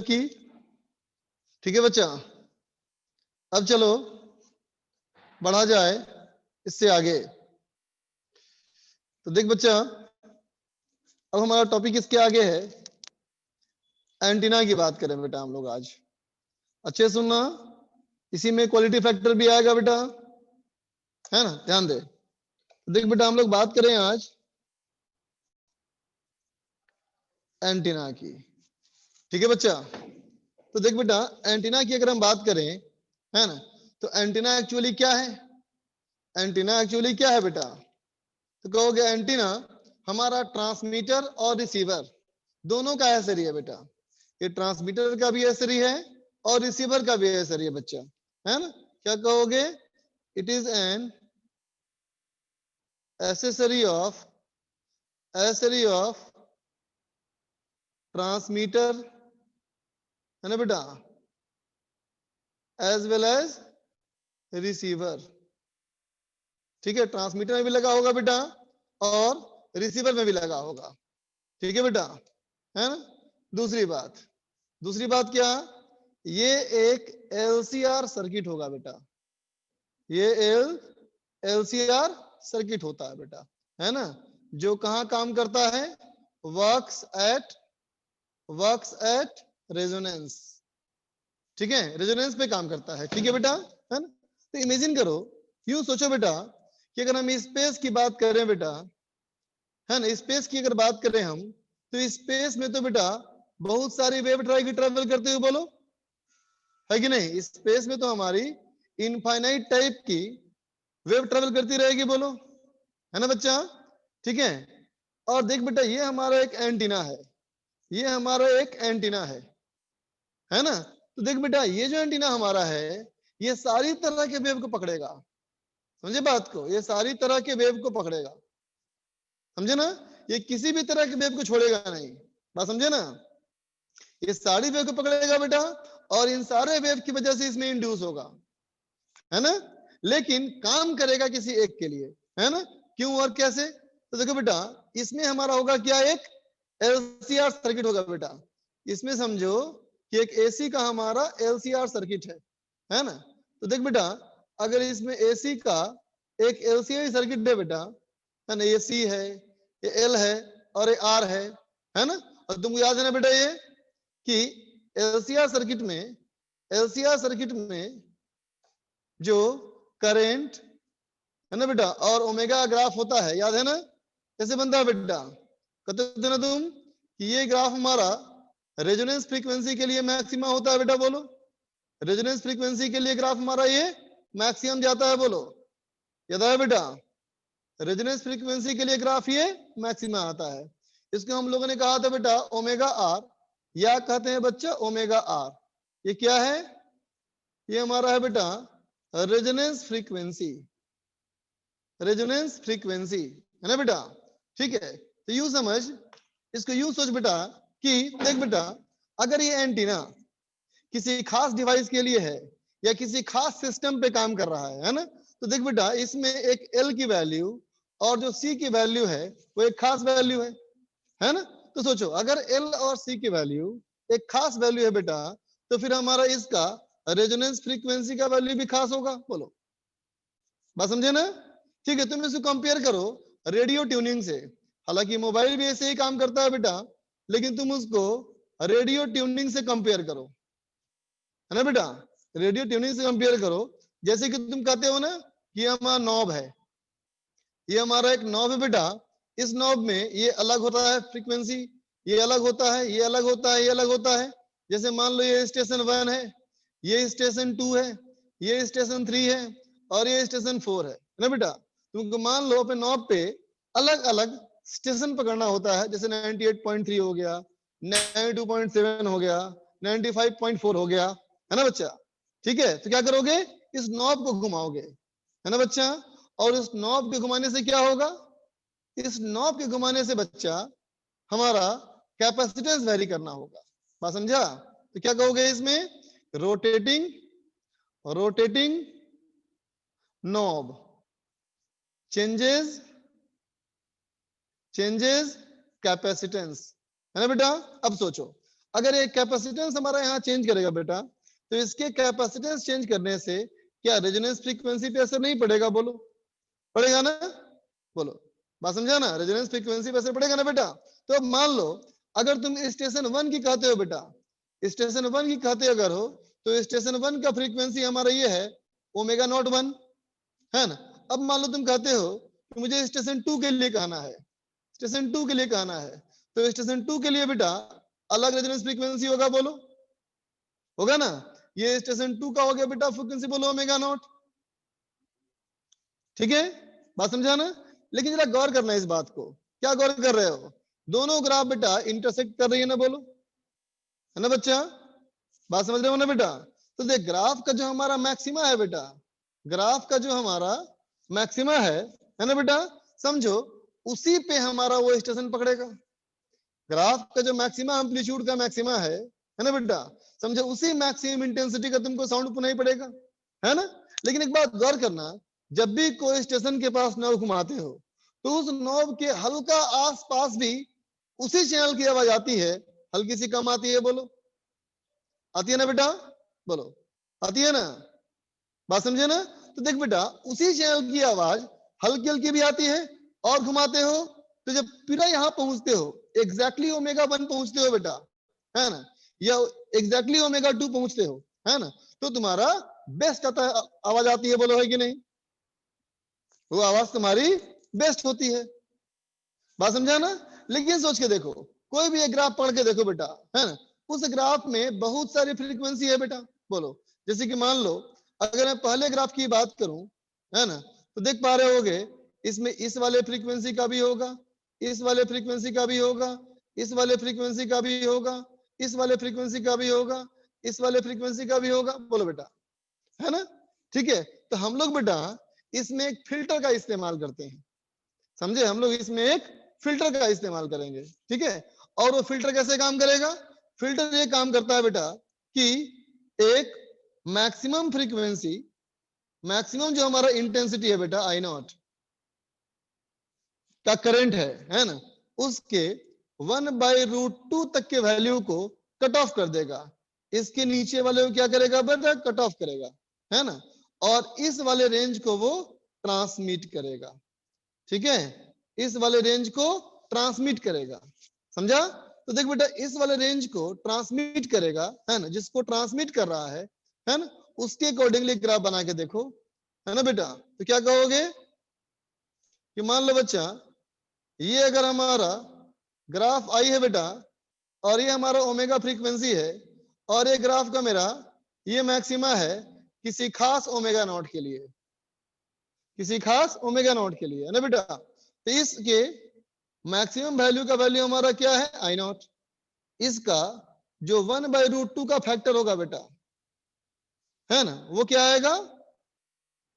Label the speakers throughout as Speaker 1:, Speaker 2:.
Speaker 1: की। ठीक है बच्चा, अब चलो बढ़ा जाए इससे आगे। तो देख बच्चा, अब हमारा टॉपिक इसके आगे है, एंटीना की बात करें बेटा हम लोग आज। अच्छे सुनना, इसी में क्वालिटी फैक्टर भी आएगा बेटा, है ना, ध्यान दे। देख बेटा, हम लोग बात करें आज एंटीना की। ठीक है बच्चा, तो देख बेटा, एंटीना की अगर हम बात करें, है ना, तो एंटीना एक्चुअली क्या है? एंटीना एक्चुअली क्या है बेटा? तो कहोगे एंटीना हमारा ट्रांसमीटर और रिसीवर दोनों का एसरी है बेटा। ये ट्रांसमीटर का भी एसरी है और रिसीवर का भी एसरी है बच्चा, है ना। क्या कहोगे? It is an accessory of transmitter, है ना बेटा, एज वेल एज रिसीवर। ठीक है, ट्रांसमीटर में भी लगा होगा बेटा और रिसीवर में भी लगा होगा। ठीक है बेटा, है ना। दूसरी बात क्या? ये एक एलसीआर सर्किट होगा बेटा। ये एलसीआर सर्किट होता है बेटा, है ना, जो कहाँ काम करता है? Works at resonance. ठीक है, रेजोनेंस पे काम करता है। ठीक है बेटा, है ना। तो इमेजिन करो, यूं सोचो बेटा कि अगर हम स्पेस की बात करें बेटा, है ना, स्पेस की अगर बात करें हम, तो स्पेस में तो बेटा बहुत सारी वेव ट्रैवल करते हुए, बोलो है कि नहीं? स्पेस में तो हमारी इनफाइनाइट टाइप की वेव ट्रेवल करती रहेगी, बोलो, है ना बच्चा। ठीक है, और देख बेटा, ये हमारा एक एंटीना है, ये हमारा एक एंटीना है ना। तो देख बेटा, ये जो एंटीना हमारा है, ये सारी तरह के वेव को पकड़ेगा। समझे बात को? ये सारी तरह के वेव को पकड़ेगा, समझे ना। ये किसी भी तरह के वेव को छोड़ेगा नहीं, बात समझे ना। ये सारी वेव को पकड़ेगा बेटा, और इन सारे वेव की वजह से इसमें इंड्यूस होगा, है ना। लेकिन काम करेगा किसी एक के लिए, है ना। क्यों और कैसे? तो देखो बेटा, इसमें हमारा होगा क्या? एक एलसीआर सर्किट होगा बेटा। इसमें समझो कि एक एसी का हमारा एलसीआर सर्किट है ना। तो देख बेटा, अगर इसमें एसी का एक एलसीआर सर्किट है बेटा, है ना, ये सी है, ये एल है और ये आर है ना। और तुमको याद है ना बेटा ये कि एलसीआर सर्किट में जो करेंट है ना बेटा और ओमेगा ग्राफ होता है, याद है ना, कैसे बनता है बेटा? कहते थे ना तुम कि ये ग्राफ हमारा रेजोनेंस फ्रीक्वेंसी के लिए मैक्सिमा होता है बेटा, बोलो। रेजोनेंस फ्रीक्वेंसी के लिए ग्राफ हमारा ये मैक्सिमम जाता है, बोलो, याद है बेटा? रेजोनेंस फ्रीक्वेंसी के लिए ग्राफ ये मैक्सिमा आता है। इसको हम लोगों ने कहा था बेटा ओमेगा आर, या कहते हैं बच्चा ओमेगा आर। ये क्या है? ये हमारा है बेटा रेजोनेंस फ्रीक्वेंसी, है ना बेटा। ठीक है, तो यूं समझ, इसको यूं सोच बेटा कि देख बेटा, अगर ये एंटीना किसी खास डिवाइस के लिए है या किसी खास सिस्टम पे काम कर रहा है ना, तो देख बेटा, इसमें एक एल की वैल्यू और जो सी की वैल्यू है वो एक खास वैल्यू है ना। तो सोचो, अगर एल और सी की वैल्यू एक खास वैल्यू है बेटा, तो फिर हमारा इसका रेजोनेंस फ्रीक्वेंसी का वैल्यू भी खास होगा, बोलो, बात समझे ना। ठीक है, तुम इसको कंपेयर करो रेडियो ट्यूनिंग से। हालांकि मोबाइल भी ऐसे ही काम करता है बेटा, लेकिन तुम उसको रेडियो ट्यूनिंग से कंपेयर करो, है ना बेटा। रेडियो ट्यूनिंग से कंपेयर करो, जैसे कि तुम कहते हो ना कि हमारा नॉब है, ये हमारा एक नॉब है बेटा। इस नॉब में ये अलग होता है फ्रीक्वेंसी, ये अलग होता है, ये अलग होता है, ये अलग होता है। जैसे मान लो ये स्टेशन 1 है, ये स्टेशन 2 है, ये स्टेशन 3 है और ये स्टेशन 4 है ना बेटा। तुमको मान लो अपने नॉब पे अलग अलग स्टेशन पकड़ना होता है, जैसे 98.3 हो गया, 92.7 हो गया, 95.4 हो गया, है ना बच्चा। ठीक है, तो क्या करोगे? इस नॉब को घुमाओगे, है ना बच्चा। और इस नॉब के घुमाने से क्या होगा? इस नॉब के घुमाने से बच्चा हमारा कैपेसिटेंस वेरी करना होगा, बात समझा। तो क्या कहोगे इसमें? रोटेटिंग नॉब चेंजेस कैपेसिटेंस, है ना बेटा। अब सोचो, अगर ये कैपेसिटेंस हमारा यहाँ चेंज करेगा बेटा, तो इसके कैपेसिटेंस चेंज करने से क्या रेजोनेंस फ्रीक्वेंसी पे असर नहीं पड़ेगा? बोलो, पड़ेगा ना? बोलो, बात समझा ना? रेजोनेंस फ्रीक्वेंसी पे असर पड़ेगा ना बेटा? तो अब मान लो अगर तुम स्टेशन 1 की कहते हो बेटा, स्टेशन 1 की कहते अगर हो, तो स्टेशन 1 का फ्रीक्वेंसी हमारा ये है ओमेगा नॉट 1, है ना? अब मान लो तुम कहते हो कि मुझे स्टेशन 2 के लिए कहना है, स्टेशन 2 के लिए कहना है, तो स्टेशन 2 के लिए बेटा अलग रेजोनेंस फ्रीक्वेंसी होगा, बोलो, होगा ना? ये स्टेशन 2 का हो गया बेटा फ्रीक्वेंसी, बोलो ओमेगा नॉट, ठीक है? बात समझा ना? लेकिन जरा गौर करना इस बात को, क्या गौर कर रहे हो? दोनों ग्राफ बेटा इंटरसेक्ट कर रही है ना, बोलो, है ना बच्चा? बात समझ रहे हो ना बेटा? तो देख ग्राफ का जो हमारा मैक्सिमा है बेटा, ग्राफ का जो हमारा मैक्सिमा है ना बेटा, समझो उसी पे हमारा वो स्टेशन पकड़ेगा। ग्राफ का जो मैक्सिमा एम्पलीट्यूड का मैक्सिमा है ना बेटा, समझो उसी मैक्सिमम इंटेंसिटी का तुमको साउंड पुनाई पड़ेगा, है ना? लेकिन एक बात गौर करना, जब भी कोई स्टेशन के पास नॉब घुमाते हो, तो उस नॉब के हल्का आसपास भी उसी चैनल की आवाज आती है, हल्की सी कम आती है, बोलो, आती है ना बेटा? बोलो, आती है ना? बात समझे ना? तो देख बेटा उसी चैनल की आवाज हल्की हल्की भी आती है, और घुमाते हो तो जब पूरा यहाँ पहुंचते हो, एग्जैक्टली ओमेगा 1 पहुंचते हो बेटा, है ना, या एग्जैक्टली ओमेगा 2 पहुंचते हो, है ना, तो तुम्हारा बेस्ट आता है, आवाज आती है, बोलो, है कि नहीं? वो आवाज तुम्हारी बेस्ट होती है। बात समझा ना? लेकिन सोच के देखो, कोई भी एक ग्राफ पढ़ के देखो बेटा, है ना, उस ग्राफ में बहुत सारी फ्रीक्वेंसी है बेटा, बोलो, जैसे कि मान लो अगर मैं पहले ग्राफ की बात करूं, है ना, तो देख पा रहे होगे इसमें इस वाले फ्रीक्वेंसी का भी होगा, इस वाले फ्रीक्वेंसी का भी होगा, इस वाले फ्रीक्वेंसी का भी होगा, इस वाले फ्रीक्वेंसी का भी होगा, इस वाले फ्रीक्वेंसी का भी होगा, बोलो बेटा, है ना? ठीक है, तो हम लोग बेटा इसमें एक फिल्टर का इस्तेमाल करते हैं, समझे? हम लोग इसमें एक फिल्टर का इस्तेमाल करेंगे, ठीक है? और वो फिल्टर कैसे काम करेगा? फिल्टर ये काम करता है बेटा कि एक मैक्सिमम फ्रीक्वेंसी, मैक्सिमम जो हमारा इंटेंसिटी है बेटा आई नॉट का करंट है ना, उसके 1/√2 तक के वैल्यू को कट ऑफ कर देगा, इसके नीचे वाले को क्या करेगा बेटा? कट ऑफ करेगा, है ना, और इस वाले रेंज को वो ट्रांसमिट करेगा, ठीक है? इस वाले रेंज को ट्रांसमिट करेगा, समझा? तो देख बेटा इस वाले रेंज को ट्रांसमिट करेगा, है ना, जिसको ट्रांसमिट कर रहा है ना, उसके अकॉर्डिंगली ग्राफ बना के देखो, है ना बेटा? तो क्या कहोगे कि मान लो बच्चा ये अगर हमारा ग्राफ आई है बेटा, और ये हमारा ओमेगा फ्रीक्वेंसी है, और ये ग्राफ का मेरा ये मैक्सिमा है किसी खास ओमेगा नॉट के लिए, किसी खास ओमेगा नॉट के लिए, है ना बेटा? तो इसके मैक्सिमम वैल्यू का वैल्यू हमारा क्या है? आई नॉट। इसका जो 1/√2 का फैक्टर होगा बेटा, है ना, वो क्या आएगा?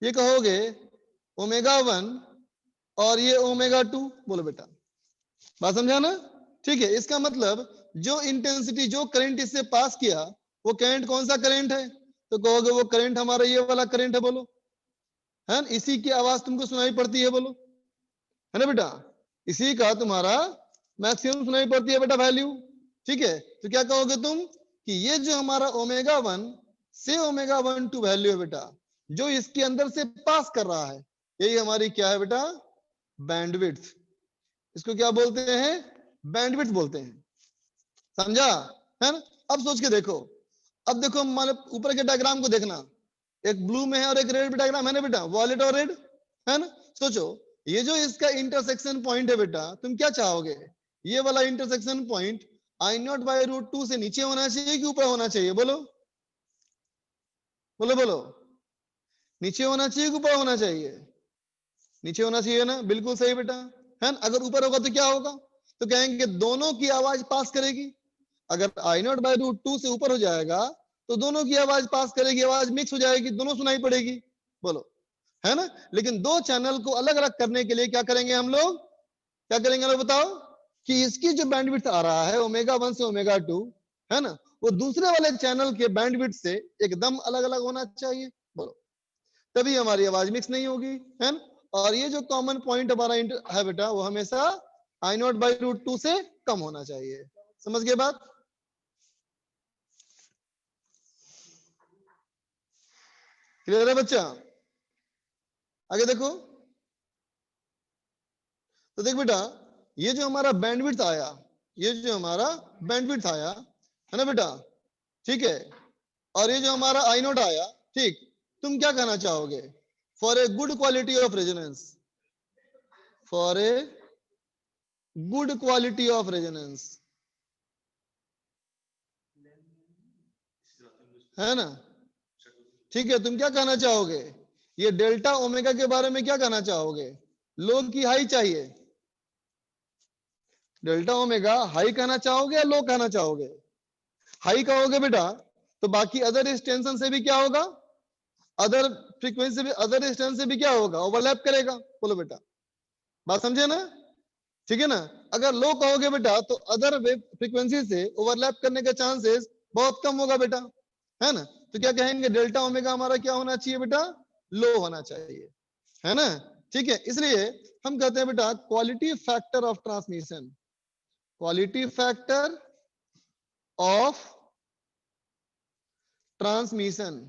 Speaker 1: ये कहोगे ओमेगा 1 और ये ओमेगा 2, बोलो बेटा, बात समझा ना? ठीक है, इसका मतलब जो इंटेंसिटी, जो करंट इससे पास किया, वो करंट कौन सा करंट है? तो कहोगे वो करंट हमारा ये वाला करंट है, बोलो, है ना, इसी की आवाज तुमको सुनाई पड़ती है, बोलो, है ना बेटा? इसी का तुम्हारा मैक्सिमम सुनाई पड़ती है बेटा वैल्यू, ठीक है? तो क्या कहोगे तुम कि ये जो हमारा ओमेगा 1 से ओमेगा 1 टू वैल्यू है बेटा, जो इसके अंदर से पास कर रहा है, यही हमारी क्या है बेटा? बैंडविड्थ। इसको क्या बोलते हैं? बैंडविड्थ बोलते हैं, समझा? है ना? अब सोच के देखो, अब देखो मान ऊपर के डायग्राम को देखना, एक ब्लू में है और एक रेड डायग्राम है ना बेटा, वॉयलेट और रेड, है ना? सोचो ये जो इसका इंटरसेक्शन पॉइंट है बेटा, तुम क्या चाहोगे? ये वाला इंटरसेक्शन पॉइंट I0/√2 से नीचे होना चाहिए कि ऊपर होना चाहिए? बोलो, बोलो, बोलो, नीचे होना चाहिए कि ऊपर होना चाहिए? नीचे होना चाहिए ना, बिल्कुल सही बेटा, है ना? अगर ऊपर होगा तो क्या होगा? तो कहेंगे दोनों की आवाज पास करेगी। अगर I0/√2 से ऊपर हो जाएगा तो दोनों की आवाज पास करेगी, आवाज मिक्स हो जाएगी, दोनों सुनाई पड़ेगी, बोलो, है ना? लेकिन दो चैनल को अलग अलग करने के लिए क्या करेंगे हम लोग? क्या करेंगे लोग बताओ? कि इसकी जो बैंडविड्थ आ रहा है ओमेगा 1 से ओमेगा 2, है ना, वो दूसरे वाले चैनल के बैंडविड्थ से एकदम अलग अलग होना चाहिए, बोलो, तभी हमारी आवाज मिक्स नहीं होगी, है ना? और ये जो कॉमन पॉइंट हमारा है बेटा, वो हमेशा I0/√2 से कम होना चाहिए। समझ गए बात? क्लियर है बच्चा? आगे देखो, तो देख बेटा, ये जो हमारा बैंडविड्थ आया, ये जो हमारा बैंडविड्थ आया है ना बेटा, ठीक है, और ये जो हमारा आई नोट आया, ठीक, तुम क्या कहना चाहोगे? For a good quality of resonance, for a good quality of resonance, है ना, ठीक है, तुम क्या कहना चाहोगे? ये डेल्टा ओमेगा के बारे में क्या कहना चाहोगे? लो की हाई चाहिए? डेल्टा ओमेगा हाई कहना चाहोगे या लो कहना चाहोगे? हाई कहोगे बेटा तो बाकी अदर एक्सटेंशन से भी क्या होगा, अदर फ्रीक्वेंसी भी, अदर एक्सटेंशन से भी क्या होगा, ओवरलैप करेगा। बोलो बेटा, बात समझे ना? ठीक है ना? अगर लो कहोगे बेटा तो अदर फ्रीक्वेंसी से ओवरलैप करने का चांसेस बहुत कम होगा बेटा, है ना? तो क्या कहेंगे, डेल्टा ओमेगा हमारा क्या होना चाहिए बेटा, लो होना चाहिए, है ना? ठीक है, इसलिए हम कहते हैं बेटा quality factor of transmission, quality factor of transmission,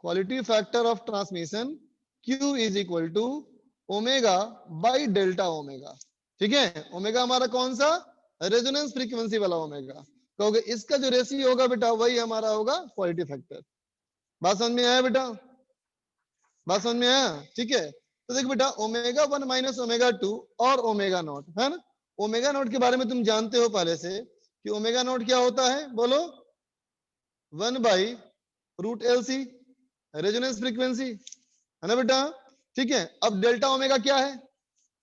Speaker 1: quality factor of transmission Q is equal to omega by delta omega. ठीक है, ओमेगा हमारा कौन सा, रेजोनेंस फ्रीक्वेंसी वाला ओमेगा, कहोगे इसका जो रेशियो होगा बेटा वही हमारा होगा क्वालिटी फैक्टर। बात समझ में आया बेटा? बात समझ में आया? ठीक है, तो देख बेटा ओमेगा 1 माइनस ओमेगा 2 और ओमेगा नॉट, है ना? ओमेगा नॉट के बारे में तुम जानते हो पहले से कि ओमेगा नॉट क्या होता है, बोलो, 1 by root L C, resonance frequency, है ना बेटा? ठीक है, अब डेल्टा ओमेगा क्या है,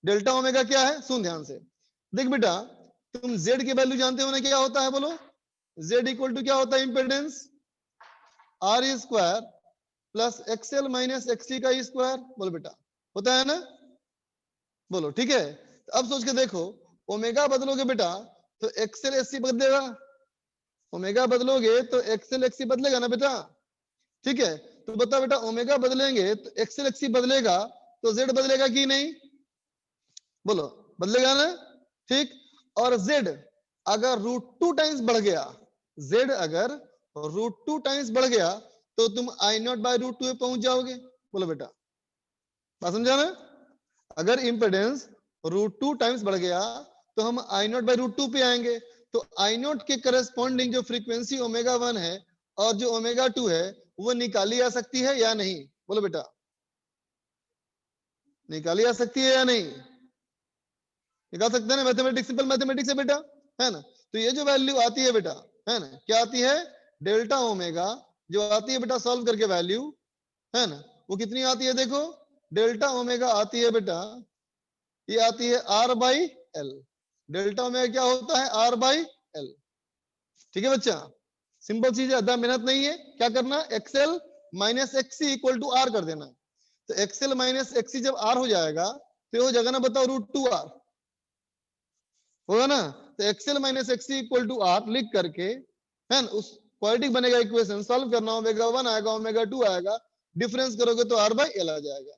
Speaker 1: डेल्टा ओमेगा क्या है, सुन ध्यान से, देख बेटा तुम जेड की वैल्यू जानते हो ना, क्या होता है, बोलो, जेड इक्वल टू क्या होता है, impedance R square plus XL minus XC का स्क्वायर, बोलो बेटा, होता है ना? बोलो, ठीक है, तो अब सोच के देखो, ओमेगा बदलोगे बेटा तो एक्सएल एससी बदलेगा, ओमेगा बदलोगे तो एक्सएल एक्ससी बदलेगा ना बेटा? ठीक है, तो बता बेटा ओमेगा बदलेंगे तो एक्सएल एक्ससी बदलेगा तो जेड बदलेगा कि नहीं, बोलो, बदलेगा ना? ठीक, और जेड अगर √2 टाइम्स बढ़ गया, जेड अगर √2 टाइम्स बढ़ गया तो तुम आई नॉट बाई √2 पे पहुंच जाओगे। बोलो बेटा, बात समझा ना? अगर इंपेडेंस √2 टाइम्स बढ़ गया तो हम आई नॉट बाई √2 पे आएंगे, तो आई नॉट के करस्पॉन्डिंग जो फ्रीक्वेंसी ओमेगा 1 है और जो ओमेगा 2 है वो निकाली जा सकती है या नहीं, बोलो बेटा, निकाली जा सकती है या नहीं? निकाल सकते हैं ना, मैथमेटिक्स, सिंपल मैथमेटिक्स है बेटा, है ना? तो ये जो वैल्यू आती है बेटा, है ना, क्या आती है, डेल्टा ओमेगा जो आती है बेटा सॉल्व करके वैल्यू, है ना, वो कितनी आती है, देखो डेल्टा ओमेगा आती है बेटा, ये आती है R by L, delta omega क्या होता है, R बाई एल। ठीक है बच्चा, सिंपल चीज है, ज्यादा मेहनत नहीं है, क्या करना, XL minus XC equal to R कर देना, तो एक्सएल माइनस एक्सी जब आर हो जाएगा तो हो जाएगा ना, बताओ, √2R होगा ना, तो XL minus XC equal to R लिख करके, है ना, उस क्वाड्रेटिक बनेगा इक्वेशन, सॉल्व करना, ओमेगा 1 आएगा, ओमेगा 2 आएगा, डिफरेंस करोगे तो R बाई एल आ जाएगा।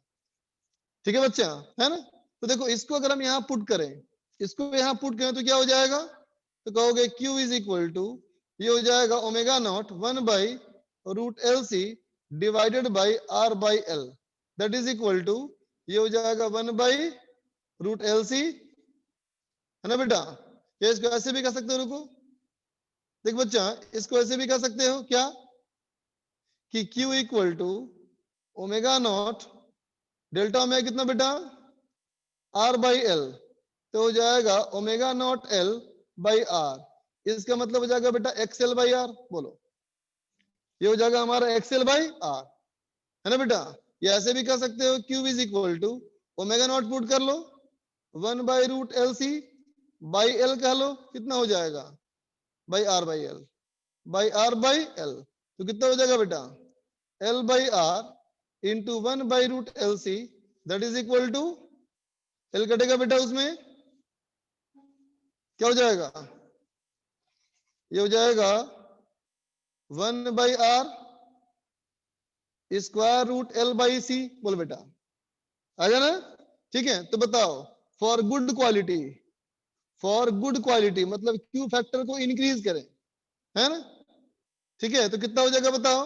Speaker 1: ठीक है बच्चा, है ना? तो देखो इसको अगर हम यहाँ पुट करें, इसको यहाँ पुट करें तो क्या हो जाएगा, तो कहोगे Q इज इक्वल टू, ये हो जाएगा omega naught 1 by √LC divided by R by L, that is equal to, ये हो जाएगा 1 बाई √LC, है ना बेटा? ये इसको ऐसे भी कर सकते हो, रुको, देख बच्चा, इसको ऐसे भी कर सकते हो क्या, कि Q equal to omega naught, delta omega कितना बेटा, R बाई एल, तो हो जाएगा omega naught L by R, इसका मतलब हो जाएगा बेटा XL बाई R, बोलो, ये हो जाएगा हमारा XL बाई R, है ना बेटा? ये ऐसे भी कर सकते हो, Q is equal to omega naught put कर लो, 1 बाई √LC बाई एल कह लो, कितना हो जाएगा, by R by L, by R by L, तो कितना हो जाएगा बेटा, L by R into 1 by √LC, that is equal to, L कटेगा बेटा उसमें, क्या हो जाएगा, ये हो जाएगा 1 by R square root L by C, बोल बेटा, आ गया ना? ठीक है, तो बताओ, for good quality, for good quality मतलब Q फैक्टर को इंक्रीज करें, है ना? ठीक है, तो कितना हो जाएगा बताओ,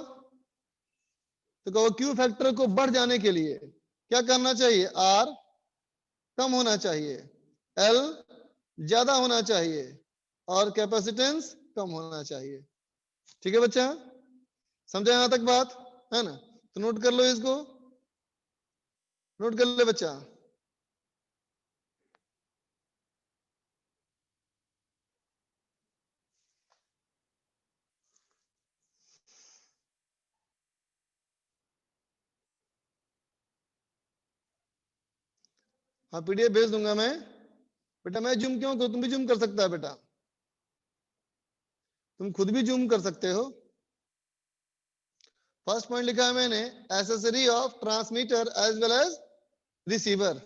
Speaker 1: तो कहो क्यू फैक्टर को बढ़ जाने के लिए क्या करना चाहिए, आर कम होना चाहिए, एल ज्यादा होना चाहिए और कैपेसिटेंस कम होना चाहिए। ठीक है बच्चा, समझे यहां तक बात है ना? तो नोट कर लो इसको, नोट कर ले बच्चा। हाँ पीडीएफ भेज दूंगा मैं बेटा। मैं जूम क्यों करूं, तुम भी जूम कर सकता है बेटा, तुम खुद भी जूम कर सकते हो। फर्स्ट पॉइंट लिखा है मैंने, accessory of transmitter as well as receiver.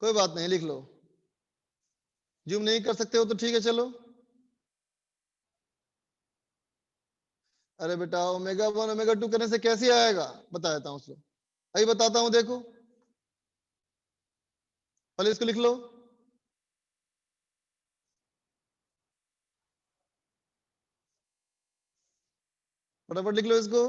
Speaker 1: कोई बात नहीं, लिख लो। जूम नहीं कर सकते हो तो ठीक है, चलो। अरे बेटा ओमेगा 1 ओमेगा 2 करने से कैसे आएगा, बता देता हूँ उसको, अभी बताता हूँ। देखो पहले इसको लिख लो, फटाफट लिख लो इसको।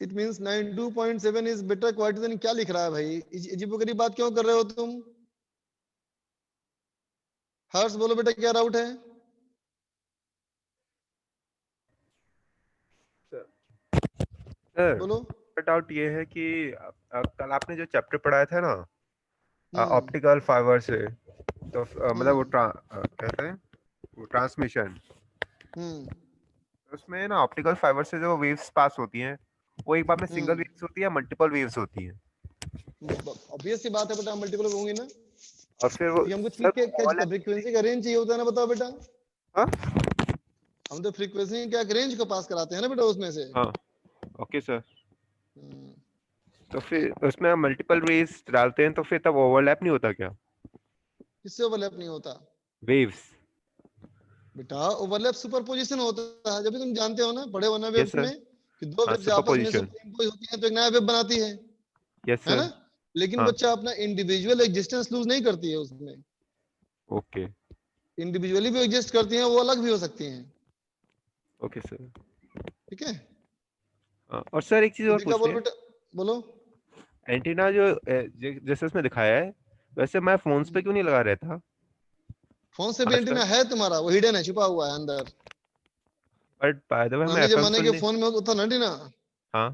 Speaker 1: It means 92.7 is better quality than, क्या लिख रहा है भाई, अजीबोगरीब बात क्यों कर रहे हो तुम? हर्ष बोलो बेटा क्या डाउट है?
Speaker 2: सर
Speaker 1: बोलो।
Speaker 2: डाउट ये है कि कल आपने जो चैप्टर पढ़ाया था ना ऑप्टिकल फाइबर से, तो मतलब वो कहते हैं वो ट्रांसमिशन, उसमें ना ऑप्टिकल फाइबर से जो वेव्स पास होती हैं वो एक बार में सिंगल वेव्स होती है, मल्टीपल वेव्स होती हैं?
Speaker 1: ऑब्वियस सी बात है बेटा, मल्टीपल होंगी ना।
Speaker 2: और फिर वो
Speaker 1: हमको
Speaker 2: सर
Speaker 1: क्या फ्रीक्वेंसी का रेंज चाहिए होता है ना, बताओ बेटा।
Speaker 2: हाँ
Speaker 1: हम तो फ्रीक्वेंसी क्या रेंज को पास कराते हैं ना बेटा उसमें से।
Speaker 2: हाँ ओके सर। तो फिर उसमें हम मल्टीपल वेव्स डालते हैं तो फिर तब ओवरलैप नहीं होता क्या?
Speaker 1: किससे ओवरलैप नहीं होता
Speaker 2: वेव्स।
Speaker 1: बेटा? ओवरलैप सुपरपोजिशन होता है, जब भी तुम जानते हो ना, पढ़े हो ना
Speaker 2: यस
Speaker 1: वेव्स
Speaker 2: सर।
Speaker 1: में, कि दो
Speaker 2: हाँ
Speaker 1: वेव्स आपस में
Speaker 2: सुपरपोजिशन।
Speaker 1: सुपरइम्पोज होती हैं तो एक नया वेव बनाती
Speaker 2: यस
Speaker 1: है
Speaker 2: सर।
Speaker 1: ना? लेकिन
Speaker 2: हाँ
Speaker 1: बच्चा अपना इंडिविजुअल एग्जिस्टेंस लूज नहीं करती है उसमें।
Speaker 2: ओके
Speaker 1: इंडिविजुअली भी एग्जिस्ट करती हैं, वो अलग भी हो सकती हैं।
Speaker 2: Okay sir.
Speaker 1: ठीक है,
Speaker 2: हाँ, और सर एक चीज और
Speaker 1: सिद्धिका
Speaker 2: पूछते
Speaker 1: बोल
Speaker 2: हैं,
Speaker 1: बेटा, बोलो।
Speaker 2: एंटीना जो जैसे उसमें दिखाया है वैसे मैं फोन्स पे क्यों नहीं लगा रहता
Speaker 1: फोन से भी
Speaker 2: आजकल?
Speaker 1: एंटीना है तुम्हारा, वो हिडन है, छुपा हुआ है अंदर।
Speaker 2: बट बाय द वे मैं
Speaker 1: पुराने
Speaker 2: एफएम
Speaker 1: जमाने के
Speaker 2: सुनने।
Speaker 1: फोन में होता था ना एंटीना,
Speaker 2: हाँ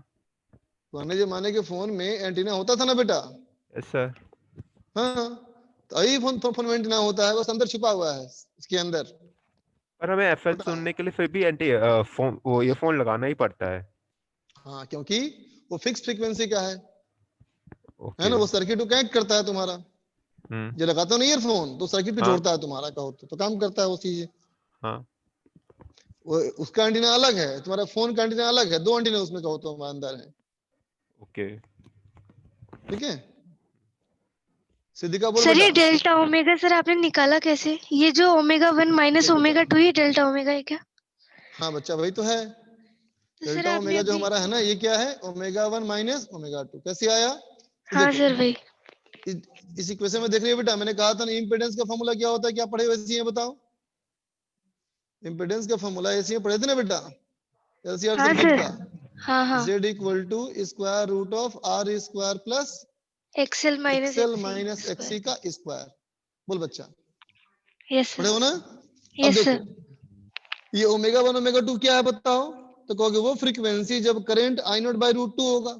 Speaker 1: पुराने जमाने के फोन में एंटीना होता था ना बेटा।
Speaker 2: Yes sir.
Speaker 1: हाँ, तो अभी फोन में एंटीना होता है, बस अंदर छुपा हुआ है इसके अंदर।
Speaker 2: पर हमें एफएम
Speaker 1: बेटा
Speaker 2: सुनने के लिए फिर भी एंटी फोन वो ईयरफोन लगाना ही पड़ता है।
Speaker 1: हाँ, क्योंकि वो फिक्स फ्रीक्वेंसी का है
Speaker 2: ओके।
Speaker 1: ना, वो सर्किट को कनेक्ट करता है तुम्हारा।
Speaker 2: हम्म।
Speaker 1: जो लगाता हो ना ईयरफोन, तो सर्किट को
Speaker 2: हाँ
Speaker 1: जोड़ता है तुम्हारा, कहो तो काम करता है वो चीज।
Speaker 2: हाँ
Speaker 1: वो उसका एंटीना अलग है, तुम्हारा फोन का एंटीना अलग है, दो एंटीना उसमें कहो तो हमारे अंदर है।
Speaker 2: ओके।
Speaker 1: ठीक है, सिद्धिका बोल
Speaker 3: सर
Speaker 1: बेटा।
Speaker 3: ये डेल्टा ओमेगा सर आपने निकाला कैसे? ये जो ओमेगा 1 माइनस
Speaker 1: देख बेटा,
Speaker 3: ओमेगा 2 ये डेल्टा ओमेगा है क्या?
Speaker 1: हाँ बच्चा वही तो है।
Speaker 3: तो सर
Speaker 1: डेल्टा
Speaker 3: आपने
Speaker 1: ओमेगा जो
Speaker 3: अभी
Speaker 1: हमारा है ना, ये क्या है, ओमेगा 1 माइनस ओमेगा 2। कैसे आया, तो
Speaker 3: हाँ
Speaker 1: देखो
Speaker 3: सर वही।
Speaker 1: इस इक्वेशन में देख रही है बेटा, मैंने कहा था ना इम्पीडेंस का फॉर्मूला क्या होता है, क्या पढ़े वैसे है बताओ? इम्पीडेंस का फॉर्मूला ऐसे ही पढ़े थे ना बेटा, एलसीआर
Speaker 3: हाँ
Speaker 1: सर्किट
Speaker 3: सर।
Speaker 1: का।
Speaker 3: हाँ हाँ।
Speaker 1: Z equal to square root of R square plus
Speaker 3: XL minus
Speaker 1: XL
Speaker 3: XC
Speaker 1: minus XC
Speaker 3: square.
Speaker 1: का स्क्वायर। बोल बच्चा,
Speaker 3: यस
Speaker 1: पढ़े
Speaker 3: सर।
Speaker 1: हो ना? अब
Speaker 3: यस
Speaker 1: देखो
Speaker 3: सर।
Speaker 1: ये ओमेगा 1 ओमेगा 2 क्या है बताओ? तो कहोगे वो फ्रीक्वेंसी जब current I naught by root 2 होगा।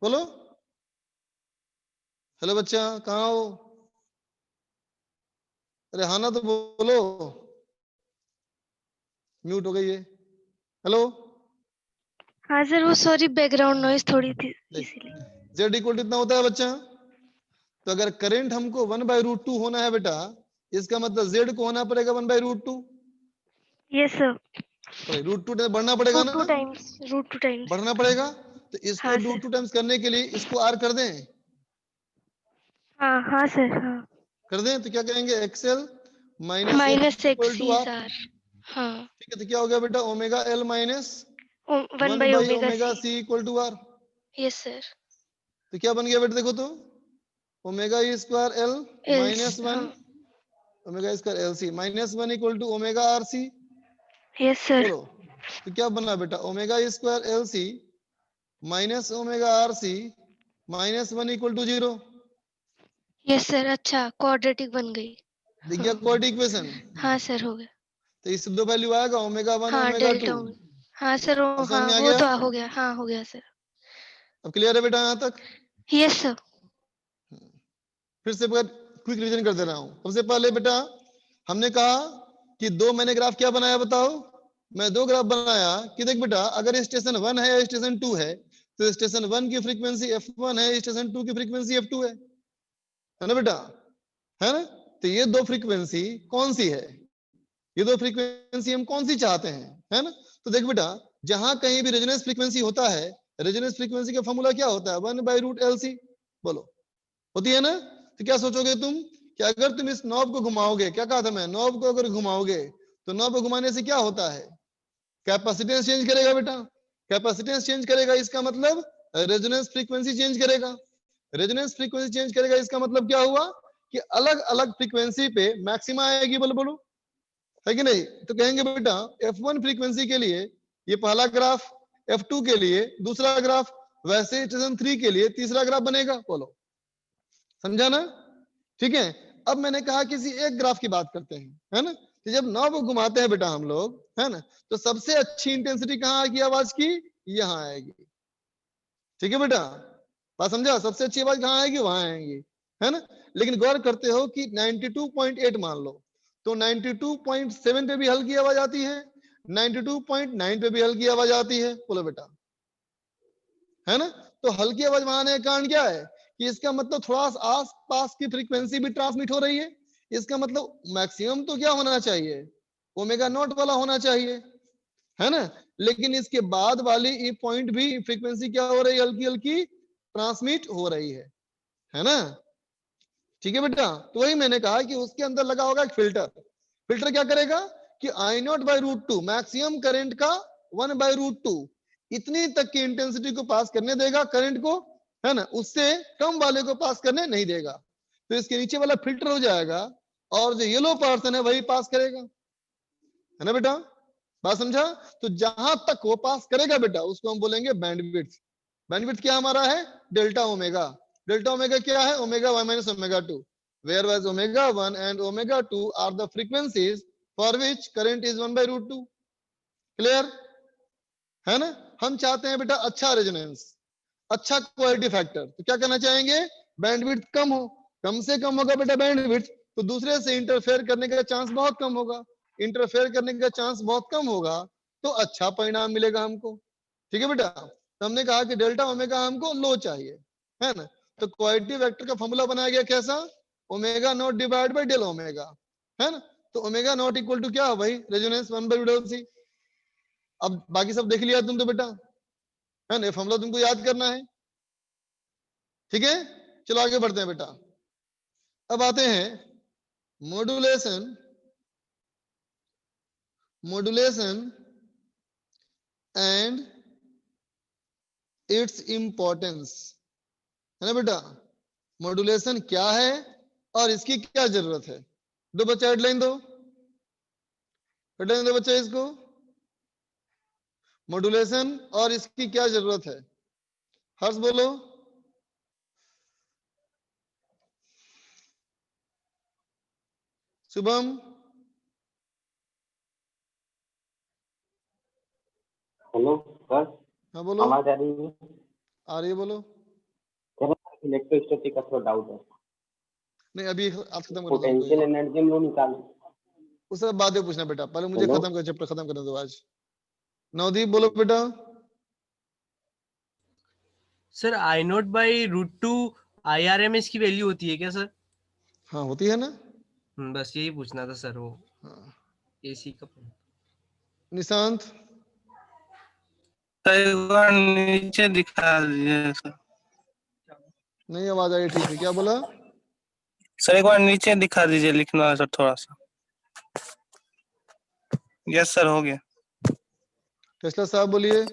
Speaker 1: बोलो, हेलो बच्चा कहाँ हो? अरे हाँ ना तो बोलो, म्यूट हो गई है। हेलो,
Speaker 3: हाँ सर वो सॉरी बैकग्राउंड नॉइज थोड़ी थी
Speaker 1: देख
Speaker 3: इसीलिए।
Speaker 1: Z इक्वल कितना होता है बच्चा? तो अगर करंट हमको 1/√2 होना है बेटा, इसका मतलब Z को होना पड़ेगा 1/√2।
Speaker 3: Yes sir.
Speaker 1: √2 बढ़ना पड़ेगा
Speaker 3: रूट
Speaker 1: ना,
Speaker 3: टू टाइम्स।
Speaker 1: बढ़ना पड़ेगा। तो इसको
Speaker 3: हाँ सर।
Speaker 1: √2 टाइम्स करने के लिए इसको R कर दें,
Speaker 3: हाँ हाँ सर, हाँ।
Speaker 1: कर दें तो क्या कहेंगे, XL minus
Speaker 3: minus
Speaker 1: equal to
Speaker 3: axis
Speaker 1: R.
Speaker 3: R. हाँ।
Speaker 1: ठीक है, तो क्या हो गया बेटा, omega L minus
Speaker 3: 1
Speaker 1: one
Speaker 3: by
Speaker 1: by
Speaker 3: omega
Speaker 1: omega
Speaker 3: C.
Speaker 1: C equal to R.
Speaker 3: Yes sir.
Speaker 1: तो क्या बन गया बेटा, देखो तो, omega square L minus one
Speaker 3: हाँ।
Speaker 1: Omega square L C minus one equal to omega R C.
Speaker 3: Yes sir.
Speaker 1: बोलो, तो क्या बना बेटा, omega square L C minus omega R C minus one equal to zero.
Speaker 3: Yes sir, अच्छा quadratic बन गई।
Speaker 1: दिख गया
Speaker 3: हाँ।
Speaker 1: Quadratic equation.
Speaker 3: हाँ सर, हो गया।
Speaker 1: तो इस दो वैल्यू आएगा, ओमेगा वन
Speaker 3: हाँ
Speaker 1: ओमेगा टू।
Speaker 3: डेल्टा हाँ सर,
Speaker 1: अब समझ
Speaker 3: हाँ
Speaker 1: में आ
Speaker 3: वो
Speaker 1: गया।
Speaker 3: तो हो गया, हाँ हो गया सर।
Speaker 1: अब क्लियर है बेटा यहाँ तक।
Speaker 3: Yes sir.
Speaker 1: फिर से क्विक रिवीजन कर दे रहा हूं। सबसे पहले बेटा हमने कहा कि दो, मैंने ग्राफ क्या बनाया बताओ, मैं दो ग्राफ बनाया कि देख बेटा, अगर स्टेशन 1 है या स्टेशन 2 है, तो स्टेशन 1 की फ्रीक्वेंसी f1 है, स्टेशन 2 की फ्रीक्वेंसी f2 है ना बेटा, है ना। तो ये दो फ्रीक्वेंसी कौन सी है, ये दो फ्रीक्वेंसी हम कौन सी चाहते हैं, है ना। तो देख बेटा, जहां कहीं भी रेजोनेंस फ्रीक्वेंसी होता है, रेजोनेंस फ्रीक्वेंसी का फॉर्मूला क्या होता है, 1/√LC। बोलो, होती है ना। तो क्या सोचोगे तुम कि अगर तुम इस नॉब को घुमाओगे, क्या कहा था मैं, नॉब को अगर घुमाओगे तो नॉब को घुमाने से क्या होता है, कैपेसिटेंस चेंज करेगा बेटा, कैपेसिटेंस चेंज करेगा, इसका मतलब रेजोनेंस फ्रीक्वेंसी चेंज करेगा। रेजोनेंस फ्रीक्वेंसी चेंज करेगा, इसका मतलब क्या हुआ कि अलग अलग फ्रीक्वेंसी पे मैक्सिमा आएगी। बोलो बोलो, है कि नहीं। तो कहेंगे बेटा f1 फ्रीक्वेंसी के लिए ये पहला ग्राफ, f2 के लिए दूसरा ग्राफ, वैसे स्टेशन 3 के लिए तीसरा ग्राफ बनेगा। बोलो, समझा ना। ठीक है, अब मैंने कहा किसी एक ग्राफ की बात करते हैं, है ना। तो जब नॉब को घुमाते हैं बेटा हम लोग, है ना, तो सबसे अच्छी इंटेंसिटी कहाँ आएगी आवाज की, यहाँ आएगी। ठीक है बेटा, बात समझा, सबसे अच्छी आवाज कहाँ आएगी, वहां आएगी, है ना। लेकिन गौर करते हो कि 92.8 मान लो, तो 92.7 पे भी हल्की आवाज आती है, 92.9 पे भी हल्की आवाज आती है। बोलो बेटा, है ना। तो हल्की आवाज वहां आने का कारण क्या है कि इसका मतलब थोड़ा सा आस पास की फ्रीक्वेंसी भी ट्रांसमिट हो रही है। इसका मतलब मैक्सिमम तो क्या होना चाहिए, ओमेगा नॉट वाला होना चाहिए, है ना। लेकिन इसके बाद वाली ये पॉइंट भी फ्रीक्वेंसी क्या हो रही है, हल्की हल्की ट्रांसमिट हो रही है ना। ठीक है बेटा, तो वही मैंने कहा कि उसके अंदर लगा होगा एक फिल्टर। फिल्टर क्या करेगा कि I0/√2 मैक्सिमम करंट का 1/√2 इतनी तक की इंटेंसिटी को पास करने देगा करंट को, है ना, उससे कम वाले को पास करने नहीं देगा। तो इसके नीचे वाला फिल्टर हो जाएगा और जो येलो पर्सन है वही पास करेगा, है ना बेटा, बात समझा। तो जहां तक वो पास करेगा बेटा उसको हम बोलेंगे बैंडविड्थ। बैंडविड्थ क्या हमारा है, डेल्टा ओमेगा। डेल्टा ओमेगा क्या है, omega 1 minus omega 2, whereas omega 1 and omega 2 are the frequencies for which current is 1/√2। Clear, है ना। हम चाहते हैं बेटा अच्छा रेजोनेंस, अच्छा क्वालिटी फैक्टर, तो क्या करना चाहेंगे, बैंडविड्थ कम हो। कम से कम होगा बेटा बैंडविड्थ, तो दूसरे से इंटरफेयर करने का चांस बहुत कम होगा। इंटरफेयर करने का चांस बहुत कम होगा तो अच्छा परिणाम मिलेगा हमको। ठीक है बेटा, तो हमने कहा कि डेल्टा ओमेगा हमको लो चाहिए, है ना। तो क्वालिटी वेक्टर का फॉर्मूला बनाया गया कैसा, omega naught divide by del omega, है ना। तो ओमेगा नॉट इक्वल टू क्या, वही रेजोनेंस 1/√LC। अब बाकी सब देख लिया तुम तो बेटा, है ना, फॉर्मूला तुमको याद करना है। ठीक है, चलो आगे बढ़ते हैं बेटा। अब आते हैं modulation, modulation and its importance, है ना बेटा। मॉड्यूलेशन क्या है और इसकी क्या जरूरत है। दो बच्चे हेडलाइन दो, हेडलाइन दो बच्चे इसको, मॉड्यूलेशन और इसकी क्या जरूरत है। हर्ष बोलो। शुभम।
Speaker 4: हेलो सर,
Speaker 1: हाँ बोलो,
Speaker 4: आवाज आ रही है?
Speaker 1: आ रही है, बोलो।
Speaker 4: इलेक्ट्रोस्टैटिक का थोड़ा डाउट है,
Speaker 1: नहीं अभी आज खत्म कर दो हमको
Speaker 4: पोटेंशियल
Speaker 1: ये,
Speaker 4: एनर्जी हम लोग निकाल।
Speaker 1: उससे बाद में पूछना बेटा, पहले मुझे
Speaker 4: हेलो
Speaker 1: खत्म कर, चैप्टर खत्म करने दो आज। नवदीप बोलो बेटा।
Speaker 5: सर I0/√2 IRMS की वैल्यू होती है क्या सर?
Speaker 1: हाँ होती है ना।
Speaker 5: बस यही पूछना था सर, वो
Speaker 1: हाँ।
Speaker 5: एसी का।
Speaker 1: निशांत।
Speaker 6: नीचे दिखा दीजिए सर।
Speaker 1: नहीं आवाज आई ठीक से, क्या बोला।
Speaker 6: सर एक बार नीचे दिखा दीजिए, लिखना है सर थोड़ा सा। यस सर, हो गया।
Speaker 1: टेस्ला साहब बोलिए।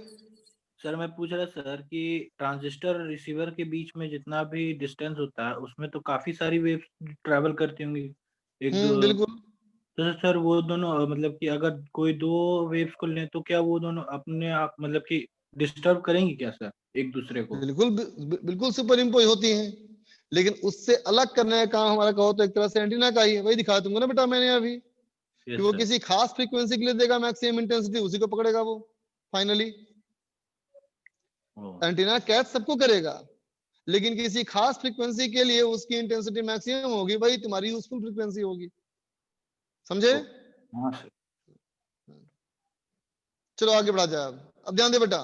Speaker 7: सर मैं पूछ रहा सर कि ट्रांजिस्टर रिसीवर के बीच में जितना भी डिस्टेंस होता है उसमें तो काफी सारी वेव्स ट्रैवल करती होंगी एक दो।
Speaker 1: बिल्कुल।
Speaker 7: तो सर वो दोनों मतलब कि अगर कोई दो वेव्स को लें तो क्या वो दोनों अपने आप मतलब कि डिस्टर्ब करेंगी क्या सर एक दूसरे को?
Speaker 1: बिल्कुल सुपर इम्पोज होती हैं, लेकिन उससे अलग करने का काम हमारा कहो तो एक तरह से एंटीना का ही है। वही दिखा दूंगा ना बेटा मैंने अभी, कि वो किसी खास फ्रीक्वेंसी के लिए देगा मैक्सिमम इंटेंसिटी, उसी को पकड़ेगा वो फाइनली। एंटीना कैच सबको करेगा, लेकिन किसी खास फ्रीक्वेंसी के लिए उसकी इंटेंसिटी मैक्सिमम होगी, वही तुम्हारी यूजफुल फ्रीक्वेंसी होगी। समझे? चलो आगे बढ़ा जाए। अब ध्यान दे बेटा,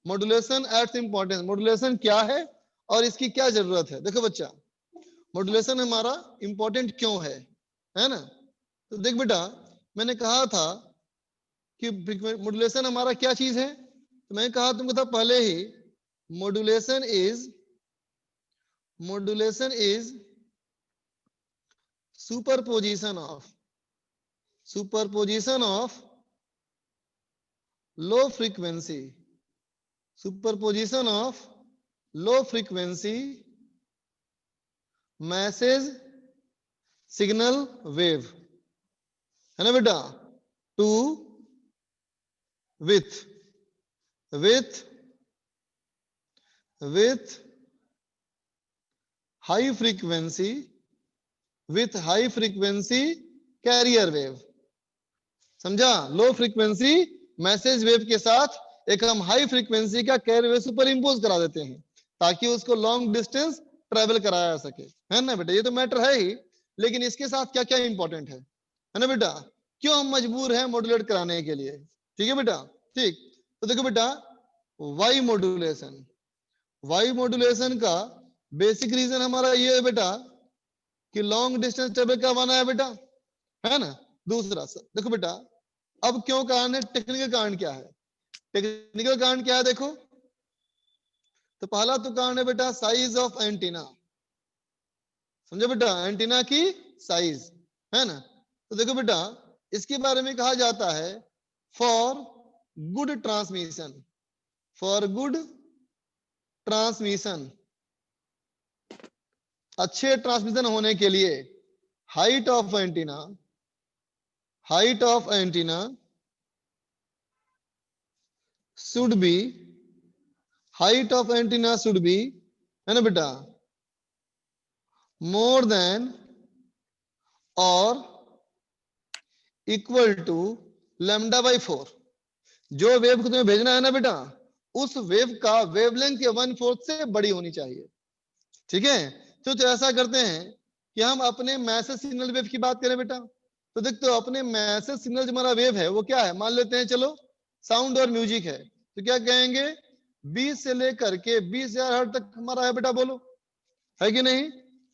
Speaker 1: मॉड्यूलेशन एट्स इंपॉर्टेंस। मॉड्यूलेशन क्या है और इसकी क्या जरूरत है? देखो बच्चा, मॉड्यूलेशन हमारा इंपॉर्टेंट क्यों है ना? तो देख बेटा, मैंने कहा था कि मॉड्यूलेशन हमारा क्या चीज है, तो मैंने कहा तुमको था पहले ही, modulation is superposition of low frequency message signal wave, है ना बेटा, to with high frequency carrier wave। समझा? लो फ्रीक्वेंसी मैसेज वेव के साथ एक हम हाई फ्रीक्वेंसी का कैरियर वेव सुपर इम्पोज करा देते हैं, ताकि उसको लॉन्ग डिस्टेंस ट्रेवल कराया जा सके, है ना बेटा? ये तो मैटर है ही, लेकिन इसके साथ क्या क्या इंपॉर्टेंट है ना बेटा? क्यों हम मजबूर हैं मॉड्यूलेट कराने के लिए? ठीक है बेटा, ठीक। तो देखो बेटा, वाई मॉड्यूलेशन का बेसिक रीजन हमारा ये है बेटा कि लॉन्ग डिस्टेंस ट्रेवल करवाना है बेटा, है ना? दूसरा देखो बेटा, अब क्यों कारण है, टेक्निकल कारण क्या है? टेक्निकल कारण क्या है देखो, तो पहला तो कारण है बेटा साइज ऑफ एंटीना। समझो बेटा, एंटीना की साइज, है ना? तो देखो बेटा, इसके बारे में कहा जाता है फॉर गुड ट्रांसमिशन, अच्छे ट्रांसमिशन होने के लिए height of antenna should be, है ना बेटा, मोर देन और इक्वल टू λ/4। जो वेव को तुम्हें भेजना है ना बेटा, उस वेव का वेवलेंथ के 1/4 से बड़ी होनी चाहिए। ठीक है? तो ऐसा करते हैं कि हम अपने मैसेज सिग्नल वेव की बात करें बेटा, तो देखते हो अपने मैसेज सिग्नल जो हमारा वेव है वो क्या है, मान लेते हैं चलो साउंड और म्यूजिक है, तो क्या कहेंगे 20 से लेकर के 20,000 हर्ट्ज तक हमारा है बेटा, बोलो है कि नहीं,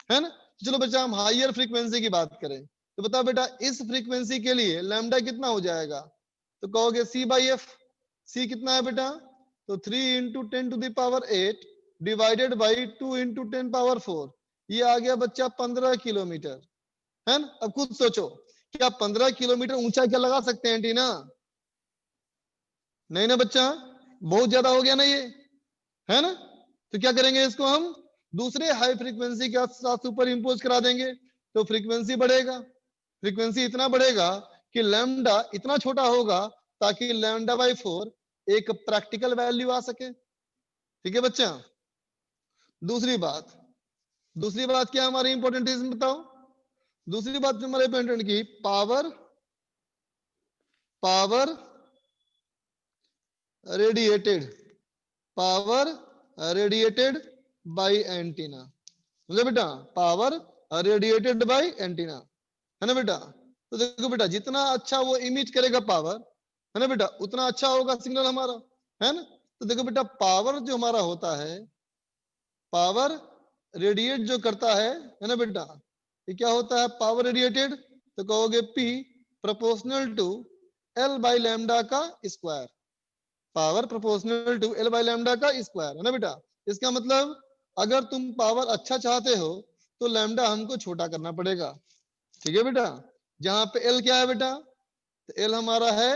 Speaker 1: है ना? चलो बच्चा हम हायर फ्रीक्वेंसी की बात करें, तो बताओ बेटा इस फ्रीक्वेंसी के लिए लैम्डा कितना हो जाएगा, तो कहोगे C/F। C कितना है बेटा, तो 3 × 10⁸ डिवाइडेड बाई 2 × 10⁴, ये आ गया बच्चा 15 किलोमीटर, है ना? अब खुद सोचो, क्या 15 किलोमीटर ऊंचा क्या लगा सकते हैं एंटीना? नहीं ना बच्चा, बहुत ज्यादा हो गया ना ये, है ना? तो क्या करेंगे, इसको हम दूसरे हाई फ्रीक्वेंसी के साथ सुपर इम्पोज करा देंगे, तो फ्रीक्वेंसी बढ़ेगा, फ्रीक्वेंसी इतना बढ़ेगा कि लैम्डा इतना छोटा होगा ताकि λ/4 एक प्रैक्टिकल वैल्यू आ सके। ठीक है बच्चा? दूसरी बात क्या हमारी इंपॉर्टेंट है इसमें बताओ? दूसरी बात हमारे इंपॉर्टेंट की पावर रेडिएटेड बाय एंटीना। समझे बेटा? पावर रेडिएटेड बाय एंटीना, है ना बेटा? तो देखो बेटा, जितना अच्छा वो इमिट करेगा पावर, है ना बेटा, उतना अच्छा होगा सिग्नल हमारा, है ना? तो देखो बेटा, पावर जो हमारा होता है, पावर रेडिएट जो करता है ना बेटा, ये क्या होता है पावर रेडिएटेड, तो कहोगे P प्रोपोर्शनल टू L/λ का square, power proportional to L/λ का स्क्वायर, है ना बेटा? इसका मतलब अगर तुम पावर अच्छा चाहते हो तो लैम्डा हमको छोटा करना पड़ेगा। ठीक है बेटा, जहां पे एल क्या है बेटा, तो एल हमारा है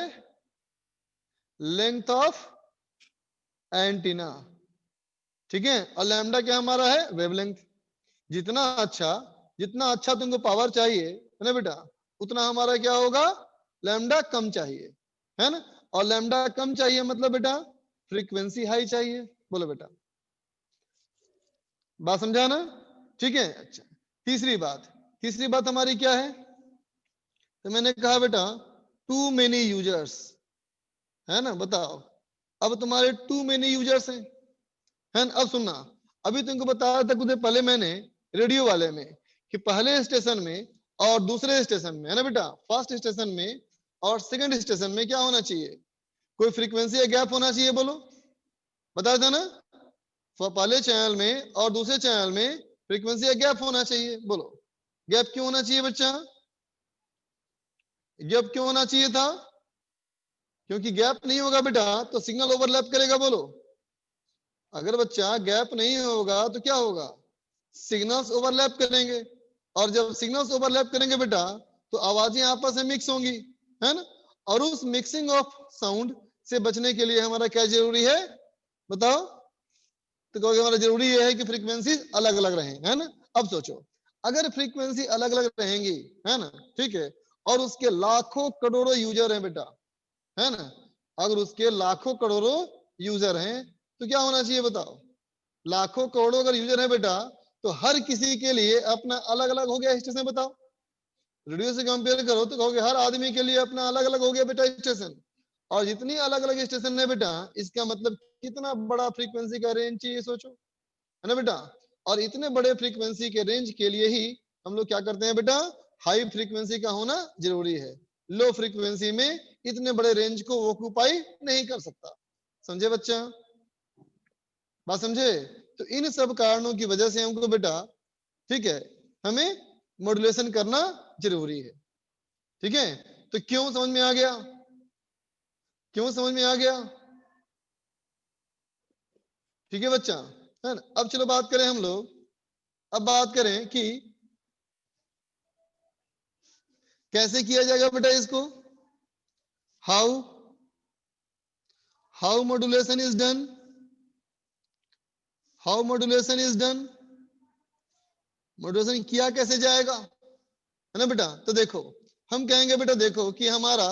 Speaker 1: लेंथ ऑफ एंटीना। ठीक है, और लैम्डा क्या हमारा है, वेवलेंथ। जितना अच्छा तुमको पावर चाहिए है ना बेटा, उतना हमारा क्या होगा, लैम्डा कम चाहिए, है ना। और लैम्डा कम चाहिए मतलब बेटा फ्रीक्वेंसी हाई चाहिए। बोलो बेटा, बात समझा ना। ठीक है, अच्छा तीसरी बात हमारी क्या है, तो मैंने कहा बेटा टू मेनी यूजर्स, है ना। बताओ, अब तुम्हारे टू मेनी यूजर्स हैं, है ना। अब सुनना, अभी तुमको बताया था कुछ देर पहले मैंने रेडियो वाले में कि पहले स्टेशन में और दूसरे स्टेशन में, है ना बेटा, फर्स्ट स्टेशन में और सेकंड स्टेशन में क्या होना चाहिए, कोई फ्रीक्वेंसी या गैप होना चाहिए। बोलो, बताया था ना, पहले चैनल में और दूसरे चैनल में फ्रीक्वेंसी या गैप होना चाहिए। बोलो, गैप क्यों होना चाहिए बच्चा, गैप क्यों होना चाहिए था, क्योंकि गैप नहीं होगा बेटा तो सिग्नल ओवरलैप करेगा। बोलो, अगर बच्चा गैप नहीं होगा तो क्या होगा, सिग्नल्स ओवरलैप करेंगे, और जब सिग्नल्स ओवरलैप करेंगे बेटा तो आवाजें आपस में मिक्स होंगी, है ना। और उस मिक्सिंग ऑफ साउंड से बचने के लिए हमारा क्या जरूरी है, बताओ। तो कहोगे हमारा जरूरी है कि फ्रीक्वेंसी अलग अलग रहे, है ना। अब सोचो, अगर फ्रीक्वेंसी अलग अलग रहेंगी, है ना, ठीक है, और उसके लाखों करोड़ों यूजर हैं बेटा, है ना, अगर उसके लाखों करोड़ों यूजर हैं तो क्या होना चाहिए बताओ, लाखों करोड़ों अगर यूजर है बेटा तो हर किसी के लिए अपना अलग अलग हो गया स्टेशन। बताओ, रेडियो से कंपेयर करो तो कहोगे हर आदमी के लिए अपना अलग अलग हो गया बेटा स्टेशन, और जितनी अलग अलग स्टेशन है बेटा इसका मतलब कितना बड़ा फ्रीक्वेंसी का रेंज चाहिए, सोचो, है ना बेटा। और इतने बड़े फ्रीक्वेंसी के रेंज के लिए ही हम लोग क्या करते हैं बेटा, हाई फ्रीक्वेंसी का होना जरूरी है। लो फ्रीक्वेंसी में इतने बड़े रेंज को ऑक्यूपाई नहीं कर सकता। समझे बच्चा, बात समझे। तो इन सब कारणों की वजह से हमको बेटा, ठीक है, हमें मॉड्यूलेशन करना जरूरी है। ठीक है, तो क्यों समझ में आ गया, क्यों समझ में आ गया, ठीक है बच्चा, है ना। अब चलो बात करें हम लोग, अब बात करें कि कैसे किया जाएगा बेटा इसको, how modulation is done, how modulation is done, modulation किया कैसे जाएगा, है ना बेटा। तो देखो, हम कहेंगे बेटा देखो कि हमारा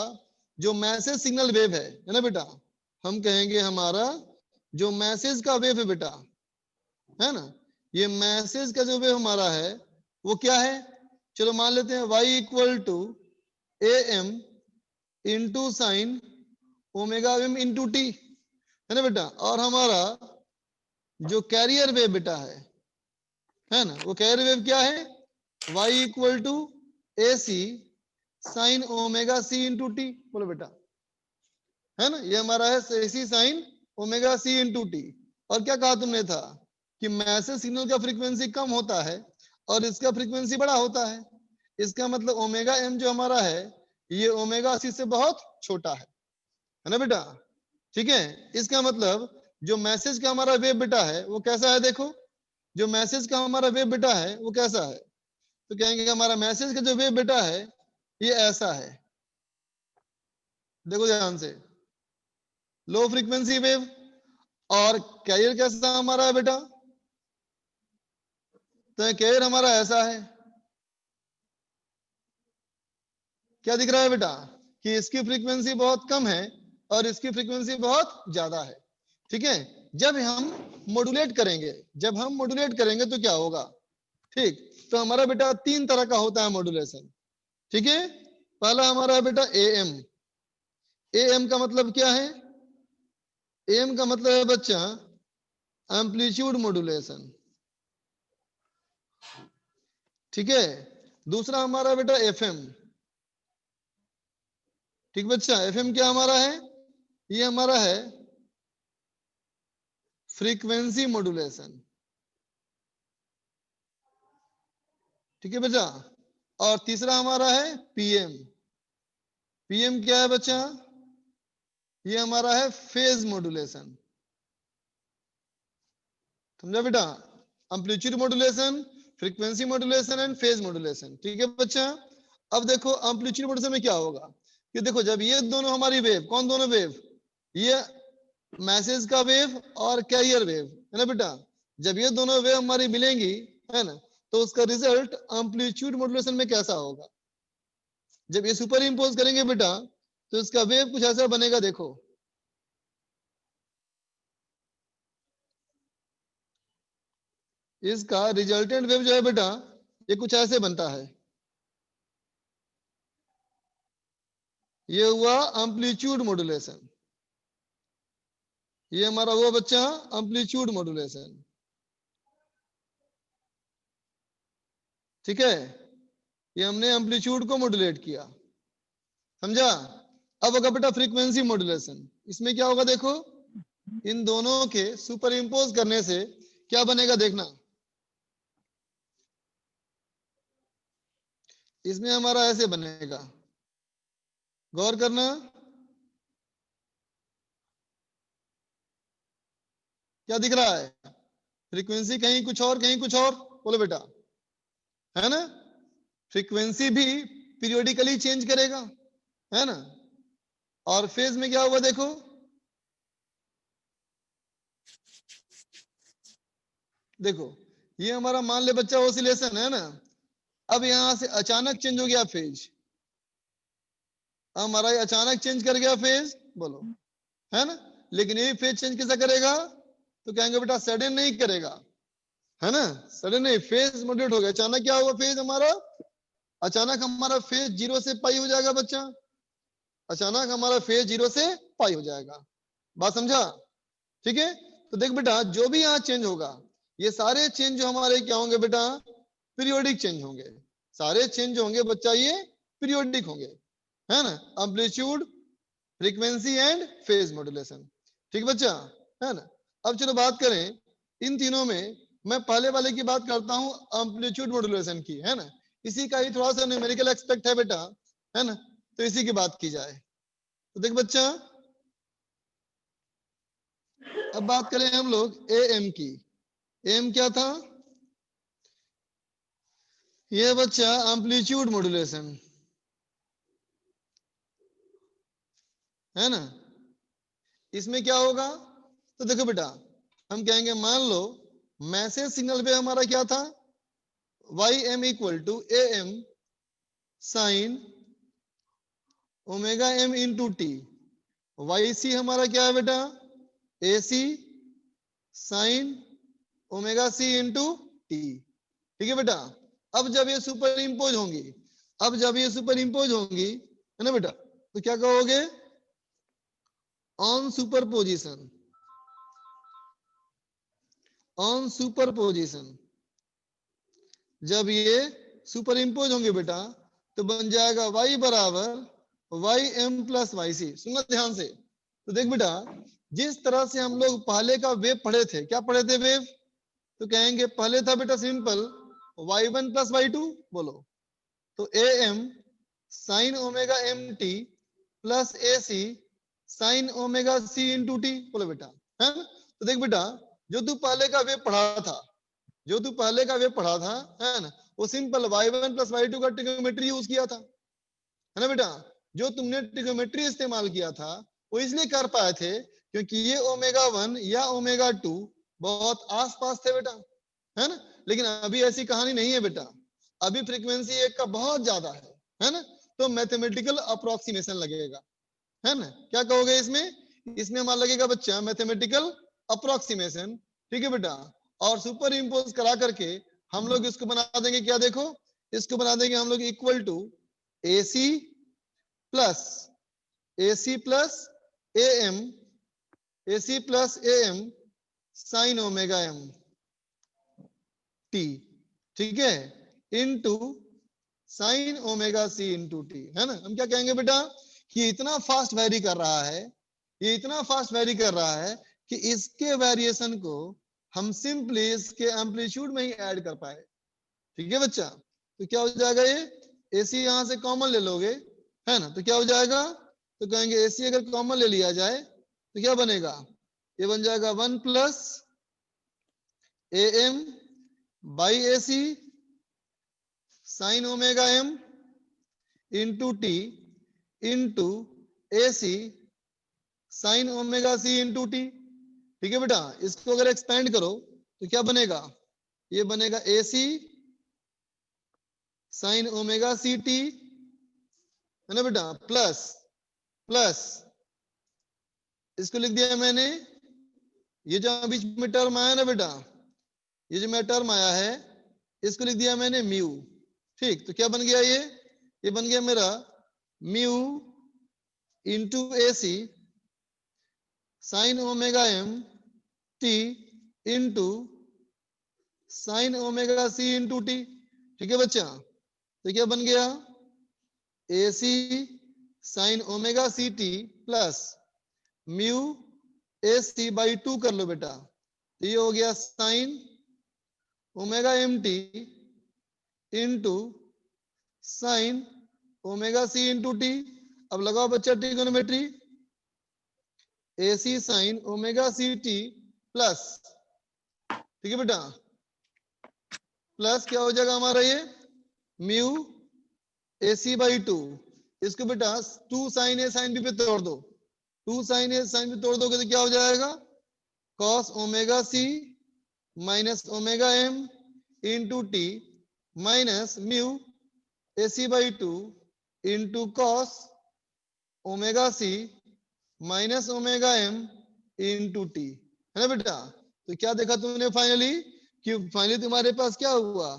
Speaker 1: जो मैसेज सिग्नल वेव है ना बेटा, हम कहेंगे हमारा जो मैसेज का वेव है बेटा, है ना, ये मैसेज का जो वेव हमारा है वो क्या है, चलो मान लेते हैं y equal to am into sine omega M into T, है ना बेटा। और हमारा जो कैरियर वेव बेटा है ना, वो कैरियर वेव क्या है, y equal to A C sine omega C into T. बोलो बेटा, है ना, ये हमारा है A C sine omega C into T. और क्या कहा तुमने था कि मैसेज सिग्नल का फ्रीक्वेंसी कम होता है और इसका फ्रीक्वेंसी बड़ा होता है, इसका मतलब ओमेगा एम जो हमारा है ये ओमेगा सी से बहुत छोटा है ना बेटा। ठीक है, इसका मतलब जो मैसेज का हमारा वेव बेटा है वो कैसा है, देखो जो मैसेज का हमारा वेव बेटा है वो कैसा है, तो कहेंगे हमारा मैसेज का जो वेव बेटा है ये ऐसा है, देखो ध्यान से, लो फ्रीक्वेंसी वेव। और कैरियर कैसा हमारा है बेटा, तो कैरियर हमारा ऐसा है, क्या दिख रहा है बेटा कि इसकी फ्रीक्वेंसी बहुत कम है और इसकी फ्रीक्वेंसी बहुत ज्यादा है। ठीक है, जब हम मॉड्यूलेट करेंगे तो क्या होगा, ठीक, तो हमारा बेटा तीन तरह का होता है मॉड्यूलेशन। ठीक है, पहला हमारा है बेटा एएम, एएम का मतलब क्या है, एएम का मतलब है बच्चा एम्पलीट्यूड मॉड्यूलेशन। ठीक है, दूसरा हमारा बेटा एफएम। ठीक बच्चा, एफएम क्या हमारा है, ये हमारा है फ्रीक्वेंसी मॉड्यूलेशन। ठीक है बच्चा, और तीसरा हमारा है पीएम। पीएम क्या है बच्चा, ये हमारा है फेज मॉड्यूलेशन। समझा बेटा, amplitude modulation, frequency modulation and phase modulation. ठीक है बच्चा। अब देखो एम्पलीट्यूड मॉड्यूलेशन में क्या होगा कि देखो जब ये दोनों हमारी वेव, कौन दोनों वेव, ये मैसेज का वेव और कैरियर वेव है ना बेटा, जब ये दोनों वेव हमारी मिलेंगी है ना, तो उसका रिजल्ट एम्पलीट्यूड मॉड्यूलेशन में कैसा होगा। जब ये सुपर इम्पोज करेंगे बेटा तो इसका वेव कुछ ऐसा बनेगा, देखो इसका रिजल्टेंट वेव जो है बेटा ये कुछ ऐसे बनता है। ये हुआ एम्पलीट्यूड मॉड्यूलेशन, ये हमारा हुआ बच्चा एम्पलीट्यूड मॉड्यूलेशन। ठीक है, ये हमने एम्पलीट्यूड को मॉड्यूलेट किया, समझा। अब अगर बेटा फ्रीक्वेंसी मॉड्यूलेशन, इसमें क्या होगा देखो, इन दोनों के सुपर इम्पोज करने से क्या बनेगा देखना, इसमें हमारा ऐसे बनेगा, गौर करना। क्या दिख रहा है, फ्रीक्वेंसी कहीं कुछ और कहीं कुछ और, बोलो बेटा, है ना। फ्रीक्वेंसी भी पीरियोडिकली चेंज करेगा, है ना। और फेज में क्या हुआ देखो, देखो ये हमारा मान ले बच्चा ऑसिलेशन है ना, अब यहां से अचानक चेंज हो गया फेज, हमारा ये अचानक चेंज कर गया फेज, बोलो, है ना। लेकिन ये फेज चेंज कैसा करेगा, तो कहेंगे बेटा सडन नहीं करेगा, है ना, सडन नहीं, फेज मॉड्यूलेट हो गया। अचानक क्या होगा फेज हमारा, अचानक हमारा फेज 0 से पाई हो जाएगा बच्चा, अचानक हमारा फेज 0 से पाई हो जाएगा, बात समझा। ठीक है, तो देख बेटा जो भी यहाँ चेंज होगा, ये सारे चेंज जो हमारे क्या होंगे बेटा, पीरियोडिक चेंज होंगे, सारे चेंज होंगे बच्चा ये पीरियोडिक होंगे, है ना। Amplitude, frequency and phase modulation. ठीक बच्चा, है ना। अब चलो बात करें इन तीनों में, मैं पहले वाले की बात करता हूं एम्पलीट्यूड मॉड्यूलेशन की, है ना, इसी का ही थोड़ा सा न्यूमेरिकल एस्पेक्ट है बेटा, है ना, तो इसी की बात की जाए। तो देख बच्चा, अब बात करें हम लोग एएम की। एम क्या था, ये बच्चा एम्पलीट्यूड मॉड्यूलेशन, है ना। इसमें क्या होगा, तो देखो बेटा हम कहेंगे मान लो मैसेज सिग्नल पे हमारा क्या था, Y M equal to A M sine omega M into T, Y C हमारा क्या है बेटा, A C sine omega C into T. ठीक है बेटा, अब जब ये सुपर इम्पोज होंगी, अब जब ये सुपर इम्पोज होंगी, है ना बेटा, तो क्या कहोगे, ऑन सुपरपोजिशन, ऑन सुपरपोजिशन, जब ये सुपर इम्पोज होंगे बेटा तो बन जाएगा y बराबर Y M plus Y C. सुनना ध्यान से, तो देख बेटा जिस तरह से हम लोग पहले का वेव पढ़े थे, क्या पढ़े थे वेव, तो कहेंगे पहले था बेटा सिंपल y1 प्लस y2, बोलो, तो A M sine omega M T plus A C sine omega C into T, बोलो बेटा, है ना। तो देख बेटा जो तू पहले का वेव पढ़ा था, जो तू पहले का वेव पढ़ा था, है ना, वो सिंपल y1 प्लस y2 का ट्रिग्नोमेट्री यूज किया था, है ना बेटा। जो तुमने ट्रिग्नोमेट्री इस्तेमाल किया था वो इसलिए कर पाए थे क्योंकि ये ओमेगा 1 या ओमेगा 2 बहुत आसपास थे बेटा, है ना। लेकिन अभी ऐसी कहानी नहीं है बेटा, अभी फ्रीक्वेंसी एक का बहुत ज्यादा है ना, तो मैथमेटिकल अप्रोक्सीमेशन लगेगा, है ना। क्या कहोगे इसमें, इसमें हमारा लगेगा बच्चा मैथमेटिकल अप्रोक्सीमेशन। ठीक है बेटा, और सुपर इम्पोज करा करके हम लोग इसको बना देंगे, क्या देखो, इसको बना देंगे हम लोग equal to AC plus AM, AC plus AM sine omega M T, ठीक है, into sine omega C into T, है ना। हम क्या कहेंगे बेटा कि ये इतना फास्ट वेरी कर रहा है, ये इतना फास्ट वेरी कर रहा है कि इसके वेरिएशन को हम सिंपली इसके एम्पलीट्यूड में ही ऐड कर पाए। ठीक है बच्चा, तो क्या हो जाएगा, ये AC यहां से कॉमन ले लोगे, है ना, तो क्या हो जाएगा, तो कहेंगे AC अगर कॉमन ले लिया जाए तो क्या बनेगा, ये बन जाएगा 1 plus AM by AC sine omega M into T into A C sine omega C into T. ठीक है बेटा, इसको अगर एक्सपेंड करो तो क्या बनेगा, ये बनेगा ए C sine omega C T, है ना बेटा, प्लस प्लस इसको लिख दिया मैंने, ये जो बीच में टर्म आया ना बेटा, ये जो मेरा टर्म आया है इसको लिख दिया मैंने म्यू। ठीक, तो क्या बन गया ये बन गया मेरा mu into A C sine omega M T into sine omega C into T. ठीक है बच्चा, तो क्या बन गया, A C sine omega C T plus mu A C by 2 कर लो बेटा, तो ये हो गया sine omega M T into sine omega C into T. अब लगाओ बच्चा trigonometry, A C sine omega C T plus, ठीक है बेटा, प्लस क्या हो जाएगा हमारा ये म्यू ए सी बाई 2, इसको बेटा 2 साइन ए साइन बी पे तोड़ दो, 2 साइन ए साइन बी तोड़ दोगे तो क्या हो जाएगा, cos omega C minus omega M into T minus mu A C by 2 into cos omega C minus omega M into T, है ना बेटा। तो क्या देखा तुमने फाइनली, कि फाइनली तुम्हारे पास क्या हुआ,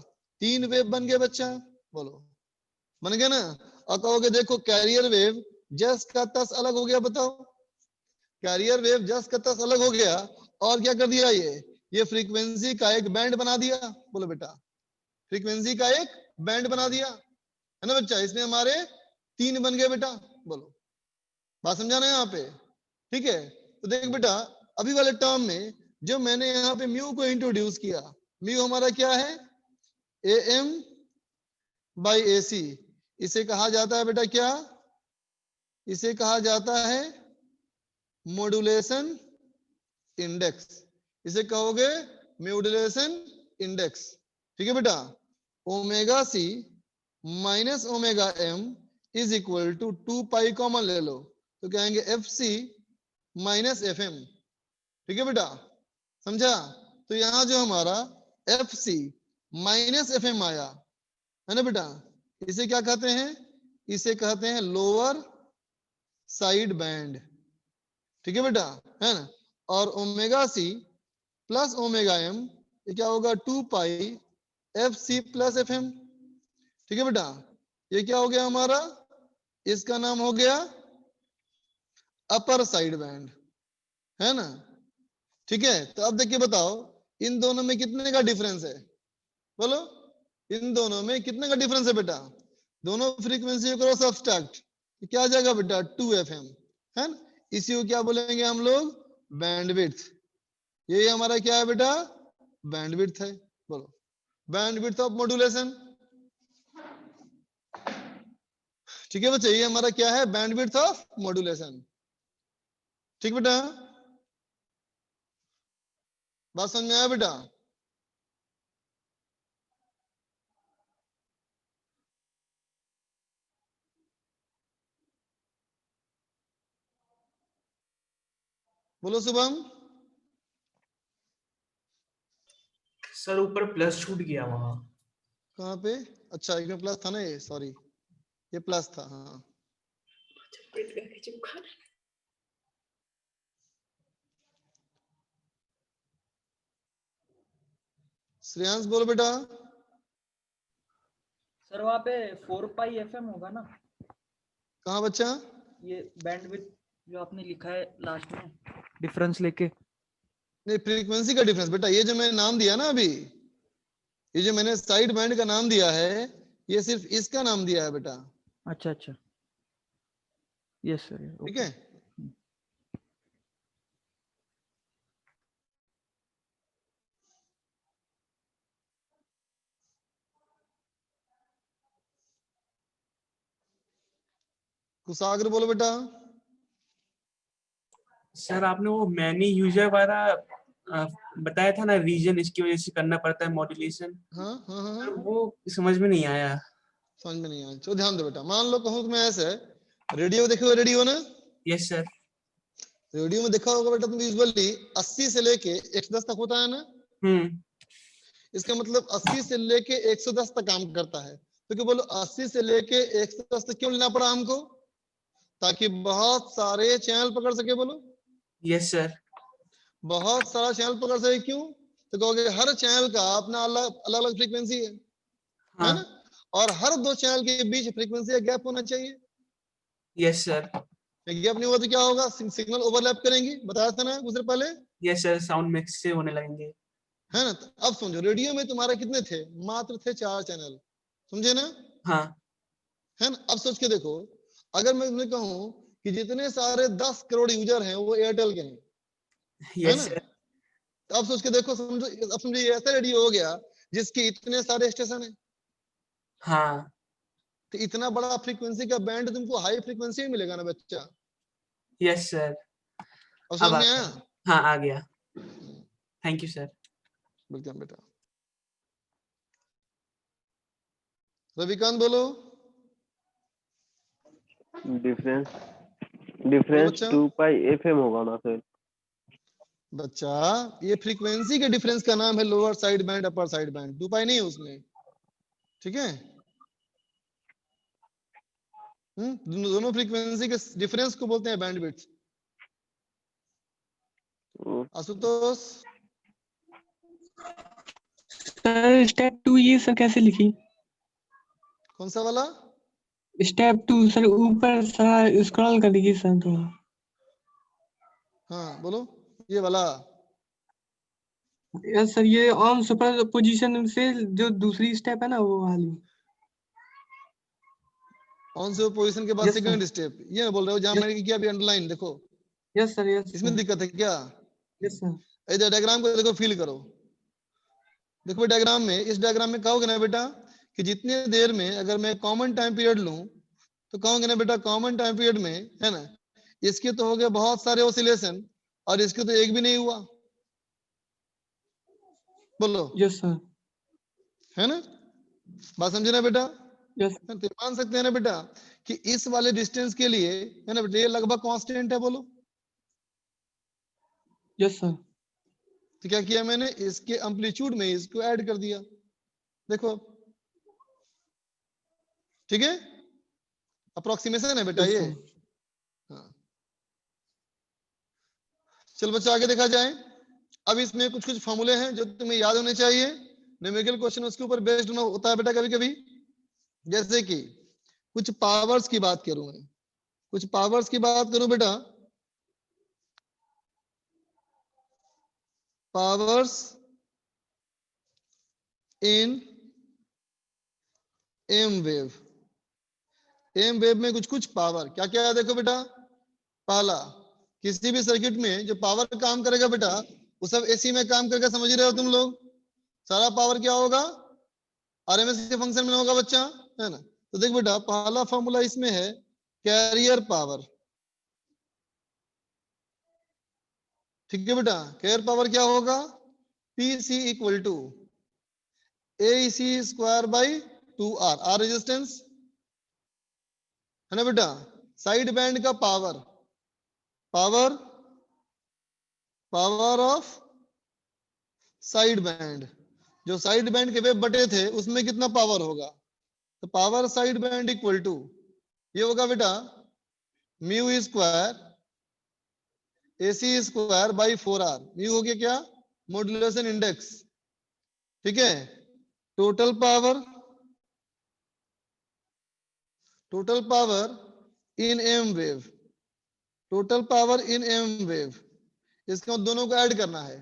Speaker 1: 3 वेव बन गए बच्चा, बोलो बन गया ना। और कहोगे देखो कैरियर वेव जस का तस अलग हो गया, बताओ कैरियर वेव जस का तस अलग हो गया, और क्या कर दिया ये फ्रीक्वेंसी का एक बैंड बना दिया, बोलो बेटा फ्रीक्वेंसी का एक बैंड बना दिया, है ना बच्चा। इसमें हमारे 3 बन गए बेटा, बोलो बात समझाना यहाँ पे, ठीक है। तो देख बेटा अभी वाले टर्म में जो मैंने यहाँ पे म्यू को इंट्रोड्यूस किया, म्यू हमारा क्या है, ए एम बाई ए सी, इसे कहा जाता है बेटा क्या, इसे कहा जाता है मॉड्यूलेशन इंडेक्स, इसे कहोगे मॉड्यूलेशन इंडेक्स, ठीक है बेटा। Omega C minus omega M is equal to 2 pi common ले लो तो कहेंगे F C minus F M, ठीक है बेटा, समझा। तो यहां जो हमारा F C minus F M आया, है ना बेटा, इसे क्या कहते हैं, इसे कहते हैं लोअर साइड बैंड, ठीक है बेटा, है ना। और omega C plus omega M ये क्या होगा 2 pi F C plus F M, ठीक है बेटा। ये क्या हो गया हमारा, इसका नाम हो गया अपर साइड बैंड, है ना, ठीक है। तो अब देखिए बताओ इन दोनों में कितने का डिफरेंस है, बोलो इन दोनों में कितने का डिफरेंस है बेटा, दोनों फ्रीक्वेंसी को सब्सट्रैक्ट, क्या आ जाएगा बेटा 2fm, है ना। इसी को क्या बोलेंगे हम लोग, बैंडविड्थ। ये हमारा क्या है बेटा, बैंडविड्थ है, बोलो बैंडविड्थ ऑफ मॉड्यूलेशन, ठीक है बच्चे, ये हमारा क्या है, बैंडविड्थ ऑफ मॉड्यूलेशन, ठीक बेटा, बात समझ में आया बेटा। बोलो शुभम।
Speaker 8: सर ऊपर प्लस छूट गया वहां।
Speaker 1: कहाँ पे, अच्छा इसमें प्लस था ना, ये सॉरी ये प्लस था, हाँ श्रेयांश बोलो बेटा।
Speaker 9: सर वहाँ पे 4 पाई FM होगा ना,
Speaker 1: कहाँ बच्चा,
Speaker 9: ये बैंडविड्थ जो आपने लिखा है लास्ट में डिफरेंस लेके,
Speaker 1: नहीं फ्रीक्वेंसी का डिफरेंस बेटा, ये जो मैंने नाम दिया ना अभी, ये जो मैंने साइड बैंड का नाम दिया है, ये सिर्फ इसका नाम दिया है बेटा,
Speaker 9: अच्छा अच्छा, यस सर,
Speaker 1: ठीक है। कुशाग्र बोलो बेटा।
Speaker 8: सर आपने वो मैनी यूजर वाला बताया था ना रीजन, इसकी वजह से करना पड़ता है मॉड्यूलेशन।
Speaker 1: हाँ हाँ हाँ हाँ,
Speaker 8: वो समझ में नहीं आया।
Speaker 1: समझ में नहीं आया। चलो ध्यान दो बेटा, मान लो कहूँ तुम्हें ऐसे, रेडियो देखो, रेडियो ना,
Speaker 8: यस सर।
Speaker 1: रेडियो में देखा होगा बेटा तुम, यूजुअली 80 से लेके 110 तक होता है ना। इसका मतलब 80 से लेके 110 तक काम करता है। तो क्या बोलो 80 से लेके 110 तक क्यों लेना पड़ा हमको? ताकि बहुत सारे चैनल पकड़ सके। बोलो
Speaker 8: यस सर।
Speaker 1: बहुत सारा चैनल पकड़ सके। क्यों? तो कहोगे हर चैनल का अपना अलग अलग फ्रीक्वेंसी है
Speaker 8: हाँ।
Speaker 1: ना, और हर दो चैनल के बीच फ्रीक्वेंसी का गैप होना चाहिए।
Speaker 8: Yes sir.
Speaker 1: गैप नहीं हुआ तो क्या होगा? सिग्नल ओवरलैप करेंगी, बताया था ना कुछ देर पहले,
Speaker 8: यस सर, साउंड मिक्स से होने लगेंगे।
Speaker 1: है ना। तो अब समझो, रेडियो में तुम्हारे कितने थे? मात्र थे 4 चैनल, समझे ना,
Speaker 8: हाँ।
Speaker 1: है ना। अब सोच के देखो, अगर मैं तुम्हें कहूं कि जितने सारे 10 करोड़ यूजर हैं वो एयरटेल के हैं, है
Speaker 8: यस
Speaker 1: ना।
Speaker 8: सर।
Speaker 1: तो अब सोच के देखो, समझो, अब समझो ये ऐसा रेडियो हो गया जिसके इतने सारे स्टेशन है।
Speaker 8: हाँ।
Speaker 1: तो इतना बड़ा फ्रीक्वेंसी का बैंड तुमको हाई फ्रीक्वेंसी में मिलेगा ना बच्चा।
Speaker 8: Yes sir.
Speaker 1: अब
Speaker 8: अब
Speaker 1: समझ
Speaker 8: आ
Speaker 1: में आया?
Speaker 8: गया। हाँ आ गया। Thank you sir.
Speaker 1: बिल्कुल बेटा। रविकांत बोलो।
Speaker 4: डिफरेंस
Speaker 1: बोलो
Speaker 4: डिफरेंस
Speaker 1: बच्चा।
Speaker 4: 2 पाई FM होगा ना सर?
Speaker 1: बच्चा, ये फ्रीक्वेंसी के डिफरेंस का नाम है lower side band, upper side band. 2 पाई नहीं है उसमें, ठीक है। दोनों फ्रीक्वेंसी के डिफरेंस को बोलते हैं बैंडविड्थ। आशुतोष,
Speaker 10: सर स्टेप 2 ये सर कैसे लिखी?
Speaker 1: कौन सा वाला?
Speaker 10: स्टेप 2 सर, ऊपर सर स्क्रॉल कर दीजिए सर थोड़ा।
Speaker 1: हाँ बोलो, ये वाला।
Speaker 10: यस सर, ये ऑन सुपर पोजीशन से जो दूसरी स्टेप है ना वो वाली।
Speaker 1: ऑन से पोजीशन के बाद
Speaker 10: यस सर।
Speaker 1: सेकंड स्टेप, ये बोल रहे हो जहां
Speaker 10: यस
Speaker 1: मैंने किया अभी अंडरलाइन, देखो
Speaker 10: यस सर। यस
Speaker 1: इसमें
Speaker 10: सर।
Speaker 1: दिक्कत है क्या?
Speaker 10: Yes sir.
Speaker 1: इधर डायग्राम को देखो, फील करो। देखो डायग्राम में, इस डायग्राम में कहोगे ना बेटा कि जितने देर में अगर मैं कॉमन टाइम पीरियड लूं, तो कहोगे ना बेटा कॉमन टाइम पीरियड में, है ना, इसके तो हो गए बहुत सारे ऑसिलेशन और इसके तो एक भी नहीं हुआ। बोलो,
Speaker 10: यस सर।
Speaker 1: है ना, बात समझे ना बेटा?
Speaker 10: यस
Speaker 1: तो मान सकते हैं ना बेटा कि इस वाले डिस्टेंस के लिए, है ना बेटा, ये लगभग कांस्टेंट है। बोलो,
Speaker 10: यस सर।
Speaker 1: तो क्या किया मैंने? इसके एम्पलीट्यूड में इसको ऐड कर दिया। देखो, ठीक है, अप्रोक्सीमेशन है बेटा
Speaker 10: यस
Speaker 1: ये।
Speaker 10: सर।
Speaker 1: हाँ, चल बच्चा आगे देखा जाए। अब इसमें कुछ कुछ फॉर्मूले हैं जो तुम्हें याद होने चाहिए। न्यूमेरिकल क्वेश्चन उसके ऊपर बेस्ड होता है बेटा कभी कभी। जैसे कि कुछ पावर्स की बात करूं मैं, कुछ पावर्स की बात करूं बेटा, powers in M wave. M wave में कुछ कुछ पावर क्या क्या है देखो बेटा। पहला, किसी भी सर्किट में जो पावर काम करेगा बेटा, वो सब एसी में काम करके, समझ रहे हो तुम लोग। सारा पावर क्या होगा? आरएमएस के फंक्शन में होगा बच्चा, है ना। तो देख बेटा, पहला फॉर्मूला इसमें है कैरियर पावर। ठीक है बेटा, कैरियर पावर क्या होगा? PC equal to AC square by 2R। R resistance है ना बेटा। साइड बैंड का power, power power of side band, जो साइड बैंड के वेव बटे थे उसमें कितना पावर होगा? तो power side band equal to, ये होगा बेटा mu square AC square by 4R। Mu हो गया क्या? मॉड्यूलेशन इंडेक्स, ठीक है। Total power, total power in M wave, total power in M wave, इसको दोनों को ऐड करना है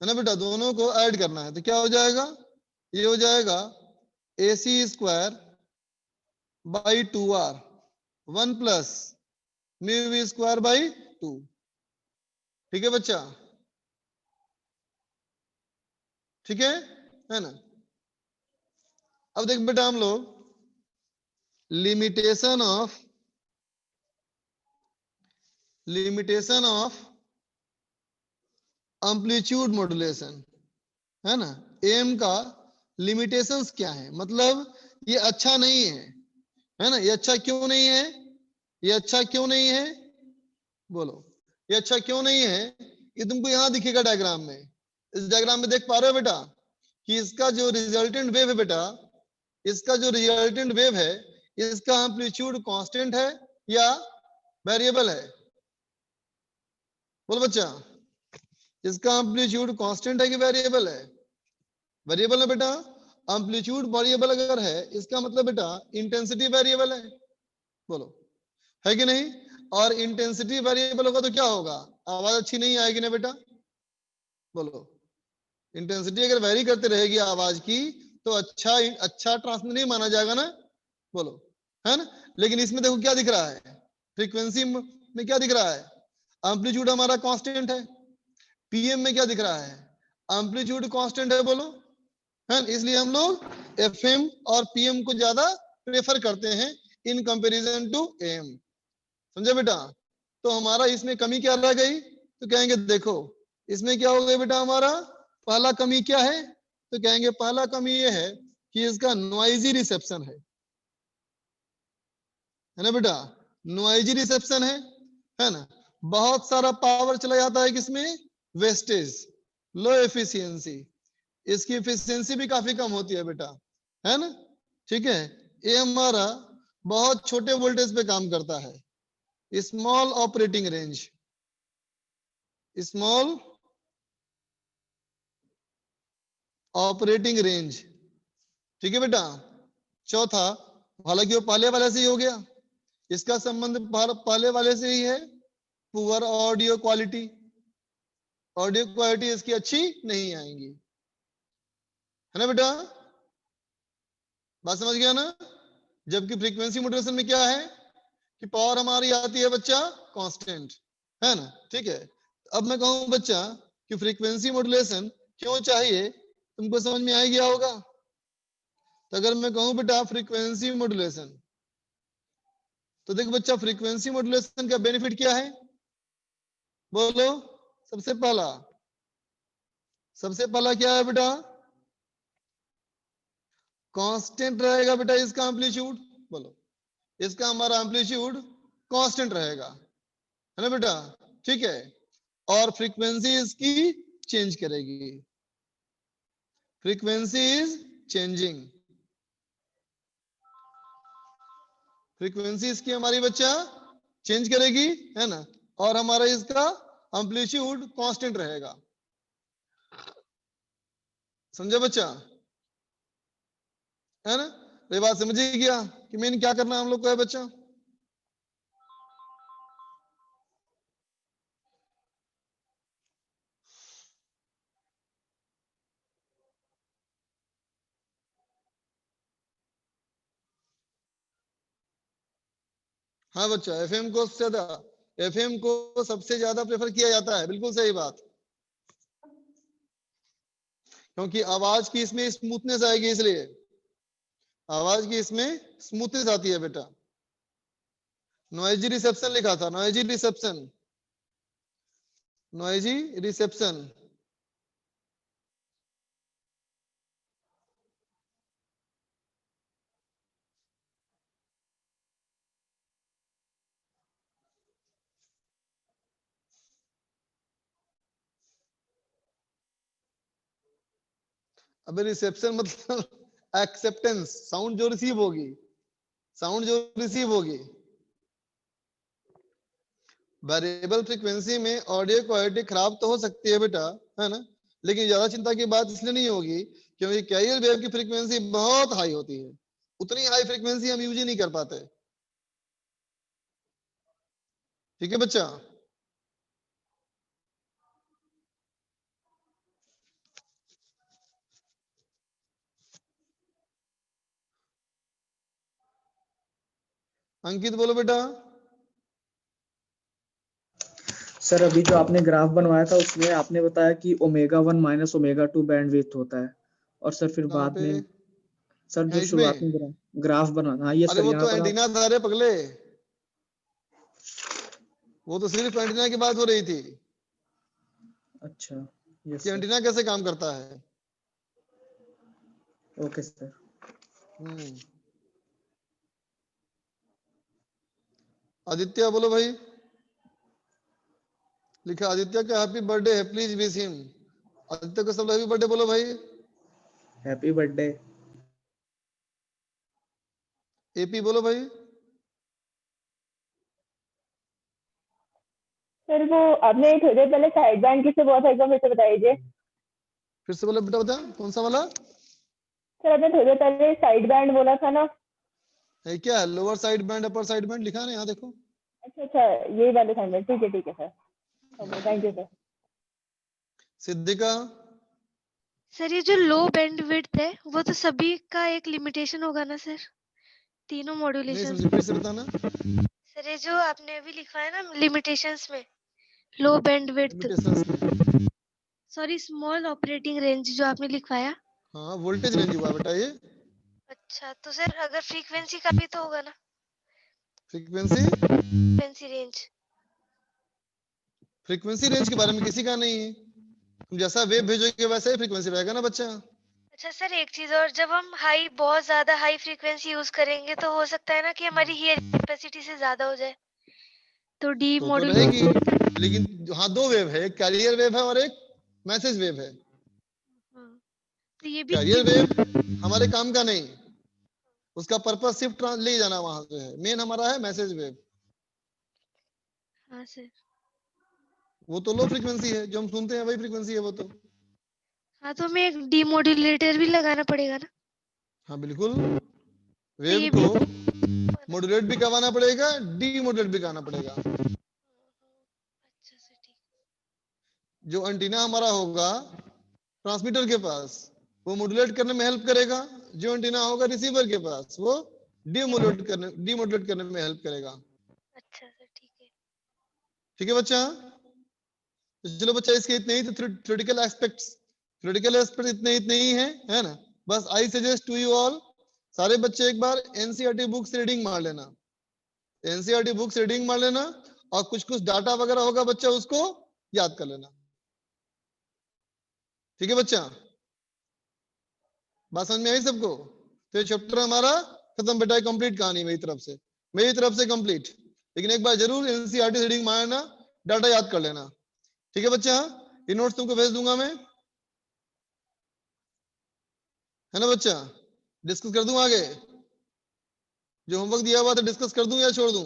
Speaker 1: ना बेटा, दोनों को ऐड करना है। तो क्या हो जाएगा? ये हो जाएगा AC square by 2R 1 plus mu square by 2। ठीक है बच्चा, ठीक है ना। अब देख बेटा, हम लोग लिमिटेशन ऑफ एम्पलीट्यूड मॉड्यूलेशन, है ना। एम का लिमिटेशंस क्या है, मतलब ये अच्छा नहीं है ना। ये अच्छा क्यों नहीं है, ये अच्छा क्यों नहीं है, बोलो ये अच्छा क्यों नहीं है। ये तुमको यहां दिखेगा डायग्राम में, इस डायग्राम में देख पा रहे हो बेटा कि इसका जो रिजल्टेंट वेव है बेटा, इसका जो रिजल्टेंट वेव है, इसका एम्पलीट्यूड कांस्टेंट है या वेरिएबल है, बोलो बच्चा। इसका एम्पलीट्यूड कांस्टेंट है कि वेरिएबल है, वेरिएबल है बेटा। एम्पलीट्यूड वेरिएबल अगर है, इसका मतलब बेटा इंटेंसिटी वेरिएबल है, बोलो है कि नहीं। और इंटेंसिटी वेरिएबल होगा तो क्या होगा, आवाज अच्छी नहीं आएगी ना बेटा, बोलो। इंटेंसिटी अगर वेरी करते रहेगी आवाज की तो अच्छा ट्रांसमिट नहीं माना जाएगा ना, बोलो, है ना। लेकिन इसमें देखो क्या दिख रहा है, फ्रीक्वेंसी में क्या दिख रहा है, एम्पलीट्यूड हमारा कांस्टेंट है। पीएम में क्या दिख रहा है, एम्पलीट्यूड कांस्टेंट है, बोलो, है। इसलिए हम लोग एफएम और पीएम को ज्यादा प्रेफर करते हैं इन कंपैरिजन टू एम, समझे बेटा। तो हमारा इसमें कमी क्या रह गई, तो कहेंगे देखो इसमें क्या हो गया बेटा, हमारा पहला कमी क्या है, तो कहेंगे पहला कमी ये है कि इसका नॉइजी रिसेप्शन है ना बेटा, नॉइजी रिसेप्शन है ना। बहुत सारा पावर चला जाता है किसमें, वेस्टेज, लो एफिशिएंसी, इसकी एफिशिएंसी भी काफी कम होती है बेटा, है ना। ठीक है, ये हमारा बहुत छोटे वोल्टेज पे काम करता है, small operating range, small operating range, ठीक है बेटा। चौथा, हालांकि वो पहले वाले से ही हो गया, इसका संबंध पहले वाले से ही है, poor audio quality, audio quality इसकी अच्छी नहीं आएंगी, है ना बेटा, बात समझ गया ना। जबकि फ्रीक्वेंसी मॉड्यूलेशन में क्या है कि पावर हमारी आती है बच्चा कांस्टेंट, है ना। ठीक है, अब मैं कहूं बच्चा कि फ्रीक्वेंसी मॉड्यूलेशन क्यों चाहिए, तुमको समझ में आ गया होगा। तो अगर मैं कहूं बेटा फ्रीक्वेंसी मॉड्यूलेशन, तो देखो बच्चा फ्रीक्वेंसी मॉड्यूलेशन का बेनिफिट क्या है, बोलो। सबसे पहला क्या है बेटा, कांस्टेंट रहेगा बेटा इसका एम्पलीट्यूड, बोलो इसका हमारा एम्पलीट्यूड कांस्टेंट रहेगा, है ना बेटा। ठीक है, और फ्रीक्वेंसी इसकी चेंज करेगी, फ्रीक्वेंसी इज चेंजिंग, फ्रीक्वेंसी इसकी हमारी बच्चा चेंज करेगी, है ना। और हमारा इसका एम्पलीट्यूड कांस्टेंट रहेगा, समझे बच्चा, है ना। ये बात समझ ही गया कि मेन क्या करना हम लोग को है बच्चा। हाँ बच्चा, एफएम को सबसे ज्यादा प्रेफर किया जाता है, बिल्कुल सही बात, क्योंकि आवाज की इसमें स्मूथनेस आएगी, इसलिए आवाज की इसमें स्मूथनेस आती है बेटा। नॉइजी रिसेप्शन लिखा था, नॉइजी रिसेप्शन, नॉइजी रिसेप्शन, अबे रिसेप्शन मतलब एक्सेप्टेंस, साउंड जो रिसीव होगी, साउंड जो रिसीव होगी। वेरिएबल फ्रीक्वेंसी में ऑडियो क्वालिटी खराब तो हो सकती है बेटा, है ना, लेकिन ज्यादा चिंता की बात इसलिए नहीं होगी क्योंकि कैरियर वेव की फ्रीक्वेंसी बहुत हाई होती है, उतनी हाई फ्रीक्वेंसी हम यूज ही नहीं कर पाते, ठीक है बच्चा। अंकित बोलो बेटा।
Speaker 9: सर अभी जो आपने ग्राफ बनवाया था उसमें आपने बताया कि ओमेगा 1 माइनस ओमेगा 2 बैंडविड्थ होता है, और सर फिर
Speaker 1: कहाँ
Speaker 9: बाद
Speaker 1: पे,
Speaker 9: में सर जो
Speaker 1: यहाँ
Speaker 9: शुरुआत
Speaker 1: इसमें,
Speaker 9: में ग्राफ बना, हाँ ये
Speaker 1: अरे
Speaker 9: सर
Speaker 1: वो
Speaker 9: यहाँ
Speaker 1: तो
Speaker 9: पर
Speaker 1: एंटीना था रे पगले, वो तो सिर्फ एंटीना की बात हो रही थी।
Speaker 9: अच्छा, यस
Speaker 1: कि
Speaker 9: सर,
Speaker 1: एंटीना कैसे काम करता है।
Speaker 9: Okay sir.
Speaker 1: आदित्य बोलो भाई, लिखा आदित्य का हैप्पी बर्थडे है, प्लीज विश हिम। आदित्य को सब हैप्पी बर्थडे बोलो भाई।
Speaker 9: Happy birthday.
Speaker 1: एपी बोलो भाई।
Speaker 11: सर वो आपने थोड़ी देर पहले साइड बैंड किससे बोला था, एक बार फिर से बता दीजिए।
Speaker 1: फिर से बोलो बेटा, बता कौन सा वाला
Speaker 11: सर आपने थोड़ी देर पहले साइड बैंड बोला था ना।
Speaker 1: है? क्या है? Lower side band, upper side band लिखा है ना यहाँ देखो।
Speaker 11: अच्छा अच्छा, यही वाले साइड बैंड, ठीक है sir, okay thank you sir.
Speaker 1: Siddhika
Speaker 3: sir ये जो लो बैंड विड्थ है वो तो सभी का एक लिमिटेशन होगा ना सर, तीनों
Speaker 1: नहीं
Speaker 3: मॉड्यूलेशन।
Speaker 1: समझी, फिर से बताना।
Speaker 3: सर ये जो आपने अभी लिखा है ना लिमिटेशंस में, लो band width,
Speaker 1: limitations,
Speaker 3: sorry small operating range जो आपने लिखवाया।
Speaker 1: हाँ वोल्टेज रेंज हुआ बेटा ये।
Speaker 3: अच्छा तो सर अगर फ्रीक्वेंसी का भी तो होगा ना,
Speaker 1: फ्रीक्वेंसी
Speaker 3: रेंज।
Speaker 1: फ्रीक्वेंसी रेंज के बारे में किसी का नहीं है। तुम जैसा वेव भेजोगे वैसा ही फ्रीक्वेंसी रहेगा ना बच्चा।
Speaker 3: अच्छा सर एक चीज और, जब हम बहुत ज्यादा हाई फ्रीक्वेंसी यूज करेंगे तो हो सकता है ना कि हमारी हियरिंग कैपेसिटी से ज्यादा हो जाए, तो डी
Speaker 1: तो
Speaker 3: मॉड्यूल।
Speaker 1: रहेगी, लेकिन हाँ दो वेव है, एक कैरियर वेव है और एक मैसेज वेव है।
Speaker 3: तो ये भी
Speaker 1: कैरियर वेव हमारे काम का नहीं, उसका पर्पस सिर्फ ले जाना वहां से है, मेन हमारा है मैसेज वेव।
Speaker 3: हाँ सर।
Speaker 1: वो तो लो फ्रीक्वेंसी है, जो हम सुनते हैं वही फ्रीक्वेंसी है वो तो।
Speaker 3: हाँ तो हमें एक डीमोड्यूलेटर भी लगाना पड़ेगा ना।
Speaker 1: हाँ बिल्कुल,
Speaker 3: तो
Speaker 1: वेव
Speaker 3: ये
Speaker 1: को
Speaker 3: भी
Speaker 1: मॉड्यूलेट भी करवाना पड़ेगा, डीमॉड्यूलेट भी करना पड़ेगा।
Speaker 3: अच्छा सर ठीक।
Speaker 1: जो एंटीना हमारा होगा ट्रांसमीटर के पास, वो मॉड्यूलेट करने में हेल्प करेगा। जो एंटीना होगा रिसीवर के पास, वो डीमॉड्यूलेट करने में हेल्प करेगा।
Speaker 3: अच्छा सर ठीक है।
Speaker 1: ठीक है बच्चा, तो चलो बच्चा इसके इतने ही थ्योरेटिकल एस्पेक्ट्स इतने ही है ना। बस I suggest to you all, सारे बच्चे एक बार एनसीईआरटी बुक्स रीडिंग मार लेना, एनसीईआरटी बुक्स रीडिंग मार लेना, और कुछ कुछ डाटा वगैरह होगा बच्चा उसको याद कर लेना। ठीक है बच्चा, बात समझ में आई सबको? तो ये चैप्टर हमारा खत्म बेटा, कंप्लीट कहानी मेरी तरफ से कंप्लीट। लेकिन एक बार जरूर एनसीईआरटी रीडिंग मारना, डाटा याद कर लेना। ठीक है बच्चा, ये नोट्स तुमको भेज दूंगा मैं, है ना बच्चा? डिस्कस कर दूं आगे, जो होमवर्क दिया हुआ था डिस्कस कर दूं या छोड़ दूं?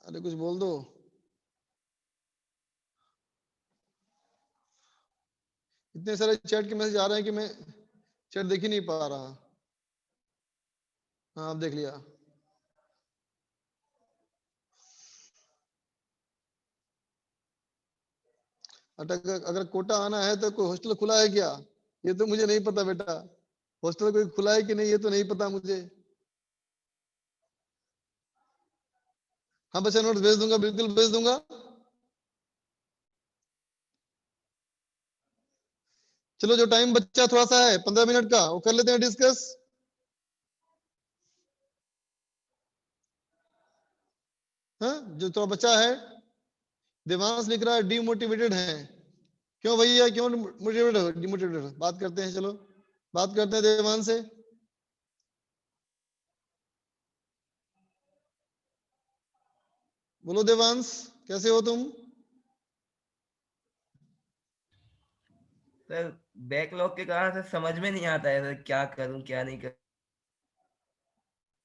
Speaker 1: अरे कुछ बोल दो। इतने सारे चैट के मैसेज आ रहे हैं कि मैं चैट देख ही नहीं पा रहा। हाँ आप देख लिया। अगर कोटा आना है तो कोई हॉस्टल खुला है क्या? ये तो मुझे नहीं पता बेटा, हॉस्टल कोई खुला है कि नहीं ये तो नहीं पता मुझे। हाँ बच्चा नोट्स भेज दूंगा, बिल्कुल भेज दूंगा। चलो जो टाइम बच्चा थोड़ा सा है 15 मिनट का, वो कर लेते हैं डिस्कस। हाँ जो थोड़ा बच्चा है, देवांश लिख रहा है डीमोटिवेटेड है। क्यों भैया, क्यों मोटिवेटेड हो? डिमोटिवेटेड हो? बात करते हैं, चलो बात करते हैं देवांश से। बोलो देवांश, कैसे हो तुम?
Speaker 12: सर बैकलॉग के कारण सर समझ में नहीं आता है सर, क्या करूं क्या नहीं करूं।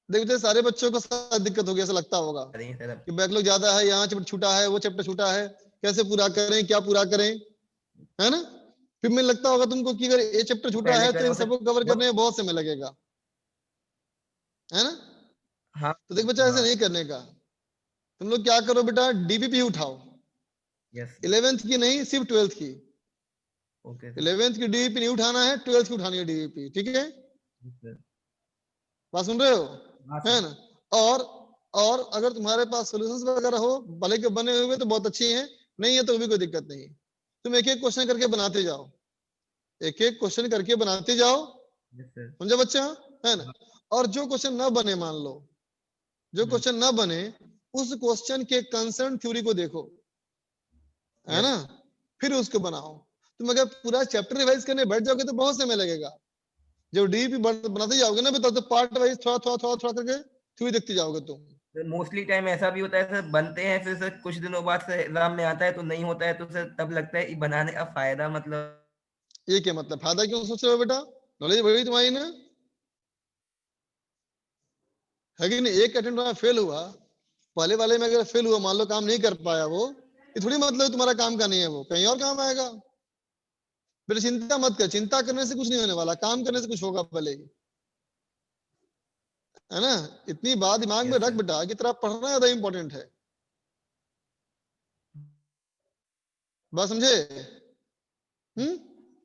Speaker 1: देखो सारे बच्चों को साथ दिक्कत होगी, ऐसा लगता होगा कि बैकलॉग ज्यादा है, यहाँ चैप्टर छूटा है, वो चैप्टर छूटा है, कैसे पूरा करें, क्या पूरा करें, है ना? फिर में लगता होगा तुमको कि अगर ये चैप्टर छूटा है तो इन सबको कवर करने में बहुत समय लगेगा, है ना?
Speaker 12: हाँ
Speaker 1: तो देख बच्चा, ऐसे नहीं करने का। तुम लोग क्या करो बेटा, डीबीपी उठाओ।
Speaker 12: यस
Speaker 1: 11th की नहीं, सिर्फ 12th की।
Speaker 12: ओके
Speaker 1: 11th की डीबीपी नहीं उठाना है, 12th की उठानी है डीबीपी। ठीक है,
Speaker 12: सर।
Speaker 1: बात सुन रहे हो? है ना? और अगर तुम्हारे पास सॉल्यूशंस वगैरह हो, भले के बने हुए तो बहुत अच्छी हैं, नहीं है तो भी कोई दिक्कत नहीं। तुम एक एक क्वेश्चन करके बनाते जाओ, एक एक क्वेश्चन करके बनाते जाओ, समझे बच्चा? है ना? और जो क्वेश्चन ना बने, मान लो जो क्वेश्चन ना बने, उस क्वेश्चन के कंसर्न थ्योरी को देखो, है ना, फिर उसको बनाओ। तुम अगर पूरा चैप्टर रिवाइज करने बैठ जाओगे तो बहुत समय लगेगा। जब डीपी बनाते जाओगे ना बेटा, तो पार्ट वाइज थोड़ा थोड़ा थोड़ा थोड़ा करके थ्योरी देखते जाओगे तुम।
Speaker 12: मोस्टली टाइम ऐसा भी होता है सर, बनते हैं फिर सर कुछ दिनों बाद सर एग्जाम में आता है तो नहीं होता है, तो सर तब लगता है ये बनाने का फायदा मतलब।
Speaker 1: ये क्या मतलब, फायदा क्यों सोच रहे हो बेटा? नॉलेज बढ़ी तुम्हारी ना, है कि नहीं? एक अटेम्प्ट में फेल हुआ, पहले वाले में अगर फेल हुआ, मान लो काम नहीं कर पाया वो, ये थोड़ी मतलब तुम्हारा काम का नहीं है, वो कहीं और काम आएगा। बेटा चिंता मत कर, चिंता करने से कुछ नहीं होने वाला, काम करने से कुछ होगा पहले ही, है ना। इतनी बात दिमाग में रख बेटा कि तेरा पढ़ना ज्यादा इंपॉर्टेंट है, बात समझे?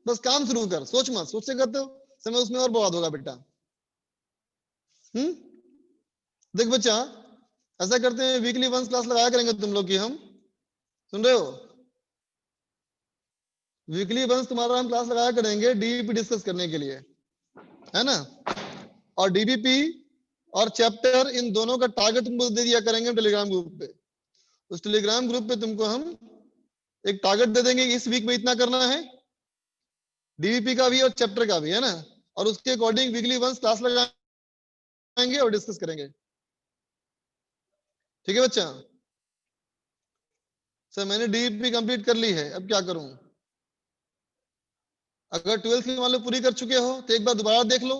Speaker 1: बस काम शुरू कर, सोच मत, सोच से करते हो समय उसमें और बर्बाद होगा बेटा। देख बच्चा, ऐसा करते हैं, वीकली वंस क्लास लगाया करेंगे तुम लोग की, हम सुन रहे हो? वीकली वंस तुम्हारा हम क्लास लगाया करेंगे डीबीपी डिस्कस करने के लिए, है ना। और डीबीपी और चैप्टर, इन दोनों का टारगेट तुमको दे दिया करेंगे टेलीग्राम ग्रुप पे। उस टेलीग्राम ग्रुप पे तुमको हम एक टारगेट दे देंगे, इस वीक में इतना करना है, डीबीपी का भी और चैप्टर का भी, है ना। और उसके अकॉर्डिंग वीकली वंस क्लास लगाएंगे और डिस्कस करेंगे, ठीक है बच्चा? सर मैंने डीबीपी कंप्लीट कर ली है, अब क्या करूं? अगर 12th की मान लो पूरी कर चुके हो तो एक बार दोबारा देख लो,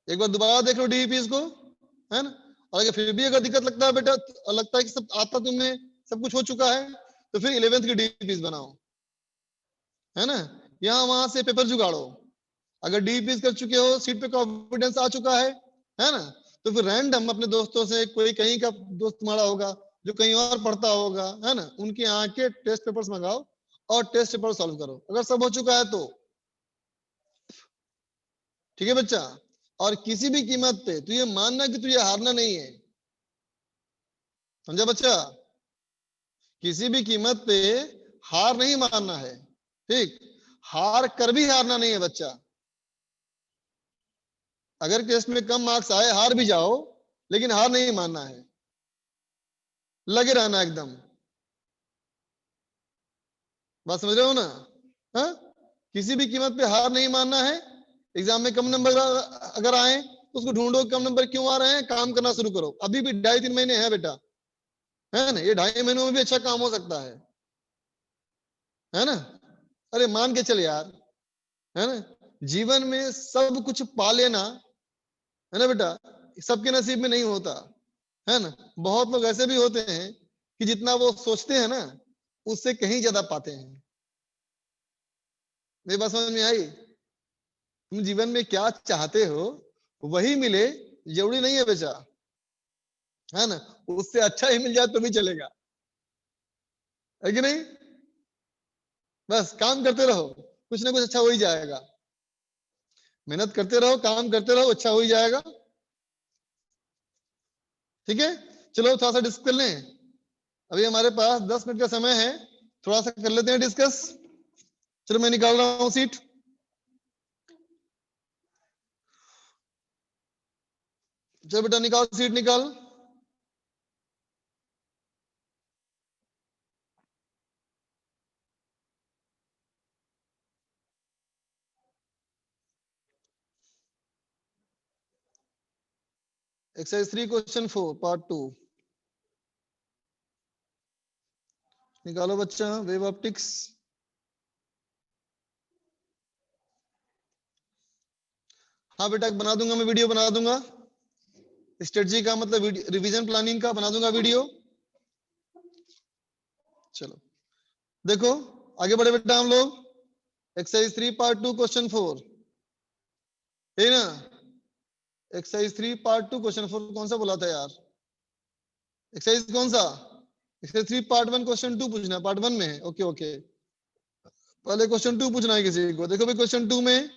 Speaker 1: एक बार दोबारा देख लो डीबीपी को, है ना। और अगर फिर भी अगर दिक्कत लगता है बेटा, लगता है कि सब आता तुम्हें, सब कुछ हो चुका है, तो फिर 11th की डीबीपी बनाओ, है ना। यहाँ वहां से पेपर जुगाड़ो। अगर डीपीएस कर चुके हो, सीट पे कॉन्फिडेंस आ चुका है ना, तो फिर रैंडम अपने दोस्तों से, कोई कहीं का दोस्त तुम्हारा होगा जो कहीं और पढ़ता होगा, है ना, उनके यहाँ के टेस्ट पेपर्स मंगाओ और टेस्ट पेपर सॉल्व करो। अगर सब हो चुका है तो ठीक है बच्चा। और किसी भी कीमत पे तुझे मानना कि तुझे हारना नहीं है, समझा बच्चा? किसी भी कीमत पे हार नहीं मानना है, ठीक। हार कर भी हारना नहीं है बच्चा। अगर टेस्ट में कम मार्क्स आए, हार भी जाओ, लेकिन हार नहीं मानना है, लगे रहना एकदम। बात समझ रहे हो ना? हाँ, किसी भी कीमत पे हार नहीं मानना है। एग्जाम में कम नंबर अगर आए तो उसको ढूंढो, कम नंबर क्यों आ रहे हैं, काम करना शुरू करो। अभी भी 2.5-3 महीने है बेटा, है ना। ये 2.5 महीनों में भी अच्छा काम हो सकता है ना। अरे मान के चल यार, है ना। जीवन में सब कुछ पा लेना, है ना बेटा, सबके नसीब में नहीं होता, है ना। बहुत लोग ऐसे भी होते हैं कि जितना वो सोचते हैं ना, उससे कहीं ज्यादा पाते हैं। मेरी बात समझ में आई? तुम जीवन में क्या चाहते हो वही मिले, जरूरी नहीं है बेचा, है ना। उससे अच्छा ही मिल जाए तो भी चलेगा, है कि नहीं। बस काम करते रहो, कुछ ना कुछ अच्छा हो ही जाएगा। मेहनत करते रहो, काम करते रहो, अच्छा हो ही जाएगा, ठीक है। चलो थोड़ा सा डिस्कस कर लें, अभी हमारे पास 10 मिनट का समय है, थोड़ा सा कर लेते हैं डिस्कस। चलो मैं निकाल रहा हूं सीट। चलो बेटा निकाल, सीट निकाल। एक्सरसाइज 3 क्वेश्चन 4 पार्ट 2 निकालो बच्चा। वेव ऑप्टिक्स, हाँ बेटा बना दूंगा, मैं वीडियो बना दूंगा। स्ट्रेटजी का मतलब रिवीजन प्लानिंग का बना दूंगा वीडियो। चलो देखो आगे बढ़े बेटा हम लोग। एक्सरसाइज 3 पार्ट 2 क्वेश्चन 4, है ना। एक्सरसाइज 3 पार्ट 2 क्वेश्चन 4 कौन सा बोला था यार? एक्सरसाइज कौन सा? एक्सरसाइज 3 पार्ट 1 क्वेश्चन 2 पूछना है, पार्ट 1 में है। ओके ओके, पहले क्वेश्चन 2 पूछना है किसी को। देखो भाई क्वेश्चन 2 में,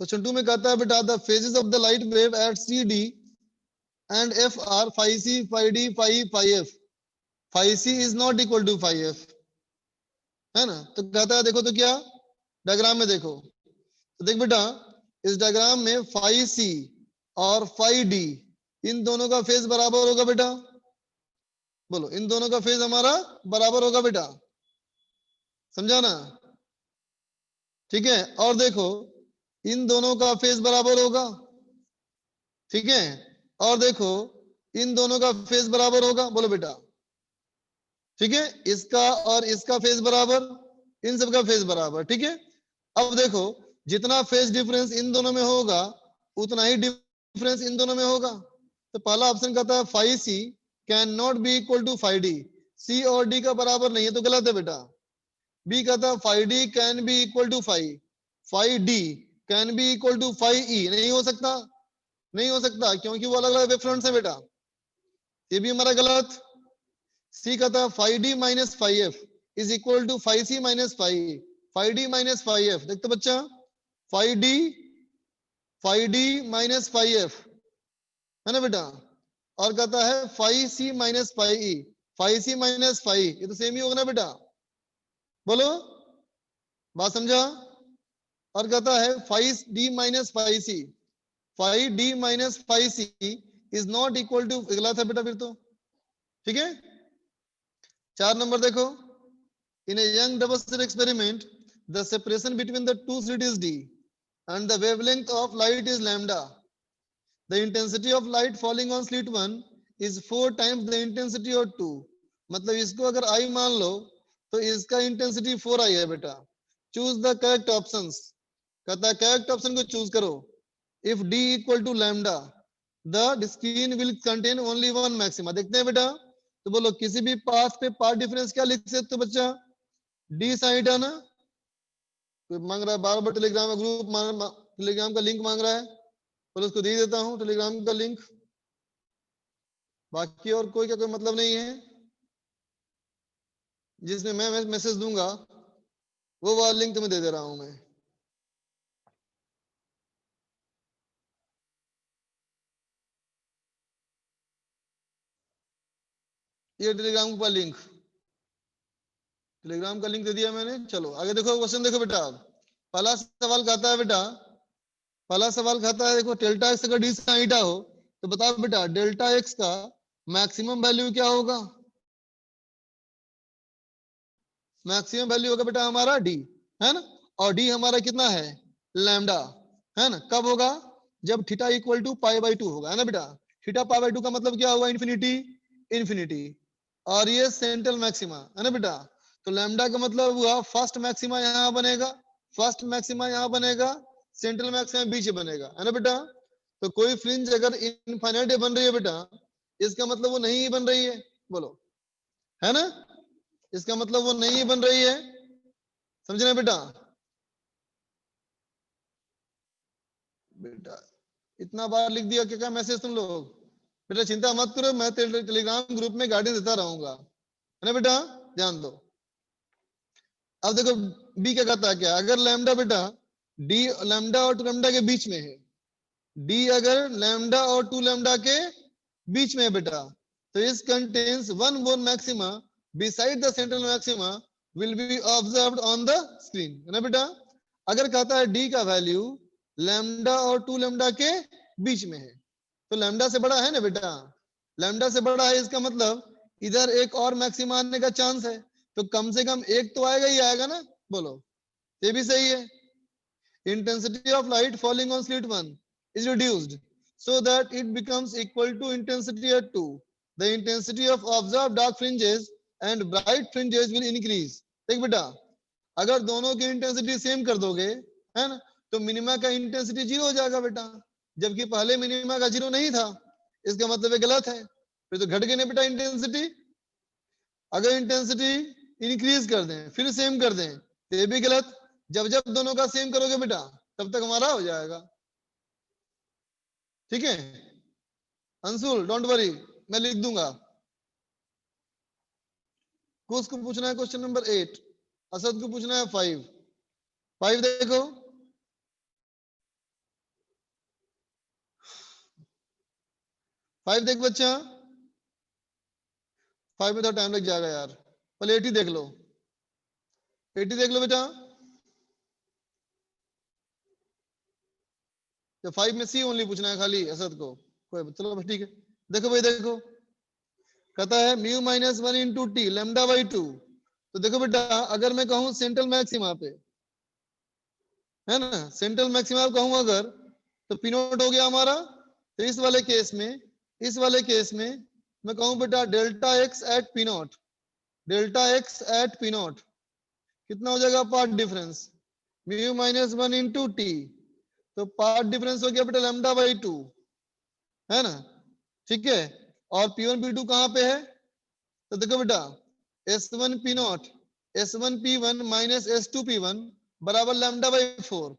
Speaker 1: क्वेश्चन 2 में कहता है बेटा the phases of the light wave at C D and F are phi C phi D phi F, phi C is not equal to phi F, है ना। तो कहता है देखो तो क्या, डायग्राम में देखो तो देख बेटा, इस डायग्राम में फाई सी और फाई डी इन दोनों का फेज बराबर होगा बेटा, बोलो इन दोनों का फेज हमारा बराबर होगा बेटा, समझा ना? ठीक है, और देखो इन दोनों का फेज बराबर होगा, ठीक है, और देखो इन दोनों का फेज बराबर होगा, बोलो बेटा, ठीक है, इसका और इसका फेज बराबर, इन सब का फेज बराबर, ठीक है। अब देखो जितना फेज डिफरेंस इन दोनों में होगा उतना ही डिफरेंस इन दोनों में होगा। तो पहला ऑप्शन कहता है five C can not be equal to five D, C और डी का बराबर नहीं है तो गलत है बेटा। बी कहता है five D can be equal to five, five D can be equal to five E, नहीं हो सकता, नहीं हो सकता क्योंकि वो अलग अलग वेव फ्रंट्स है बेटा, ये भी हमारा गलत। सी कहता है five D minus five F is equal to five C minus five, five D minus five F, देखते बच्चा, five D minus five F है ना बेटा, और कहता है five C minus five E, five C minus five, ये तो सेम ही होगा ना बेटा, बोलो बात समझा। और कहता है five D minus five C, five D minus five C is not equal to, गलत है बेटा फिर तो, ठीक है। 4 नंबर देखो, in a Young double slit experiment the separation between the two slit is D and the wavelength of light is lambda. The intensity of light falling on slit 1 is 4 times the intensity of 2. मतलब इसको अगर I मान लो तो इसका intensity 4i है बेटा। Choose the correct options, कहता है करेक्ट ऑप्शन को चूज करो। If d equal to lambda the screen will contain only one maxima, देखते हैं बेटा, तो बोलो किसी भी पाथ पे पाथ डिफरेंस क्या लिख सकते हो बच्चा, d साइड है ना, कोई मांग रहा है बार बार टेलीग्राम में ग्रुप टेलीग्राम का लिंक मांग रहा है, बोलो उसको दे देता हूँ टेलीग्राम का लिंक, बाकी और कोई का कोई मतलब नहीं है, जिसमें मैं मैसेज दूंगा वो वाला लिंक तुम्हें दे दे रहा हूं मैं। ये टेलीग्राम का लिंक, टेलीग्राम का लिंक दे दिया मैंने। चलो आगे देखो, क्वेश्चन देखो बेटा, पहला सवाल कहता है बेटा, पहला सवाल कहता है देखो, डेल्टा एक्स अगर डी sin ईटा हो तो बताओ बेटा डेल्टा एक्स का मैक्सिमम वैल्यू क्या होगा, मैक्सिमम वैल्यू होगा बेटा हमारा डी, है ना, और डी हमारा कितना है लैम्डा, है ना, कब होगा जब theta equal to pi by 2 होगा, है ना बेटा, थीटा पाई बाई 2 का मतलब क्या हुआ इन्फिनिटी, इन्फिनिटी, और ये सेंट्रल मैक्सिमा है ना बेटा, तो लैम्डा का मतलब हुआ फर्स्ट मैक्सिमा यहाँ बनेगा, फर्स्ट मैक्सिमा यहाँ बनेगा, सेंट्रल मैक्सिमा बीच बनेगा, है ना बेटा। तो कोई फ्रिंज अगर इनफाइनाइट बन रही है बेटा, इसका मतलब वो नहीं बन रही है, बोलो है ना, इसका मतलब वो नहीं बन रही है, समझ रहे बेटा। बेटा इतना बार लिख दिया क्या मैसेज तुम लोग, बेटा चिंता मत करो, मैं टेलीग्राम ग्रुप में गाइडेंस देता रहूंगा, है ना बेटा, ध्यान दो। अब देखो बी क्या कहता है, क्या अगर लैम्डा बेटा डी लैम्डा और 2 लैम्डा के बीच में है, डी अगर लैम्डा और 2 लैम्डा के बीच में है बेटा, तो इस contains one more maxima beside the central maxima will be observed on the screen, है ना बेटा। अगर कहता है d का वैल्यू लैम्डा और 2 लैम्डा के बीच में है, तो लैम्डा से बड़ा है ना बेटा, लैम्डा से बड़ा है, इसका मतलब इधर एक और मैक्सिमा आने का चांस है, तो कम से कम एक तो आएगा ही आएगा ना, बोलो ये भी सही है। Intensity of light falling on slit 1 is reduced so that it becomes equal to intensity at 2. The intensity of observed dark fringes and bright fringes will increase. देख बेटा अगर दोनों की इंटेंसिटी सेम कर दोगे, है ना, तो मिनिमा का इंटेंसिटी 0 हो जाएगा बेटा, जबकि पहले मिनिमा का 0 नहीं था, इसका मतलब ये गलत है, फिर तो घट गई ना बेटा इंटेंसिटी। अगर इंटेंसिटी इंक्रीज कर दें फिर सेम कर दें तो ये भी गलत, जब जब दोनों का सेम करोगे बेटा तब तक हमारा हो जाएगा, ठीक है। अंशुल डोंट वरी, मैं लिख दूंगा। कुछ को पूछना है क्वेश्चन नंबर 8, असद को पूछना है 5 देखो, देख बच्चा, 5 में थोड़ा टाइम लग जाएगा यार, पहले 80 देख लो, 80 देख लो बेटा। तो 5 में सी ओनली पूछना है खाली असद को, कोई चलो बस ठीक है। देखो भाई देखो, कहता है mu minus 1 into T lambda by 2। तो देखो बेटा, अगर मैं कहूँ सेंट्रल मैक्सिमा पे, है ना, सेंट्रल मैक्सिमा कहूँ अगर, तो पी नॉट हो गया हमारा। तो इस वाले केस में मैं कहूँ बेटा delta X at P naught, delta X at P naught कितना हो जाएगा part difference, mu minus 1 into T. तो पार्ट डिफरेंस हो गया बेटा लैम्डा बाई 2, है ना, ठीक है। और P1 P2 कहाँ पे है, तो देखो बेटा S1 P not S1 P1 minus S2 P1 बराबर लैम्डा बाई 4,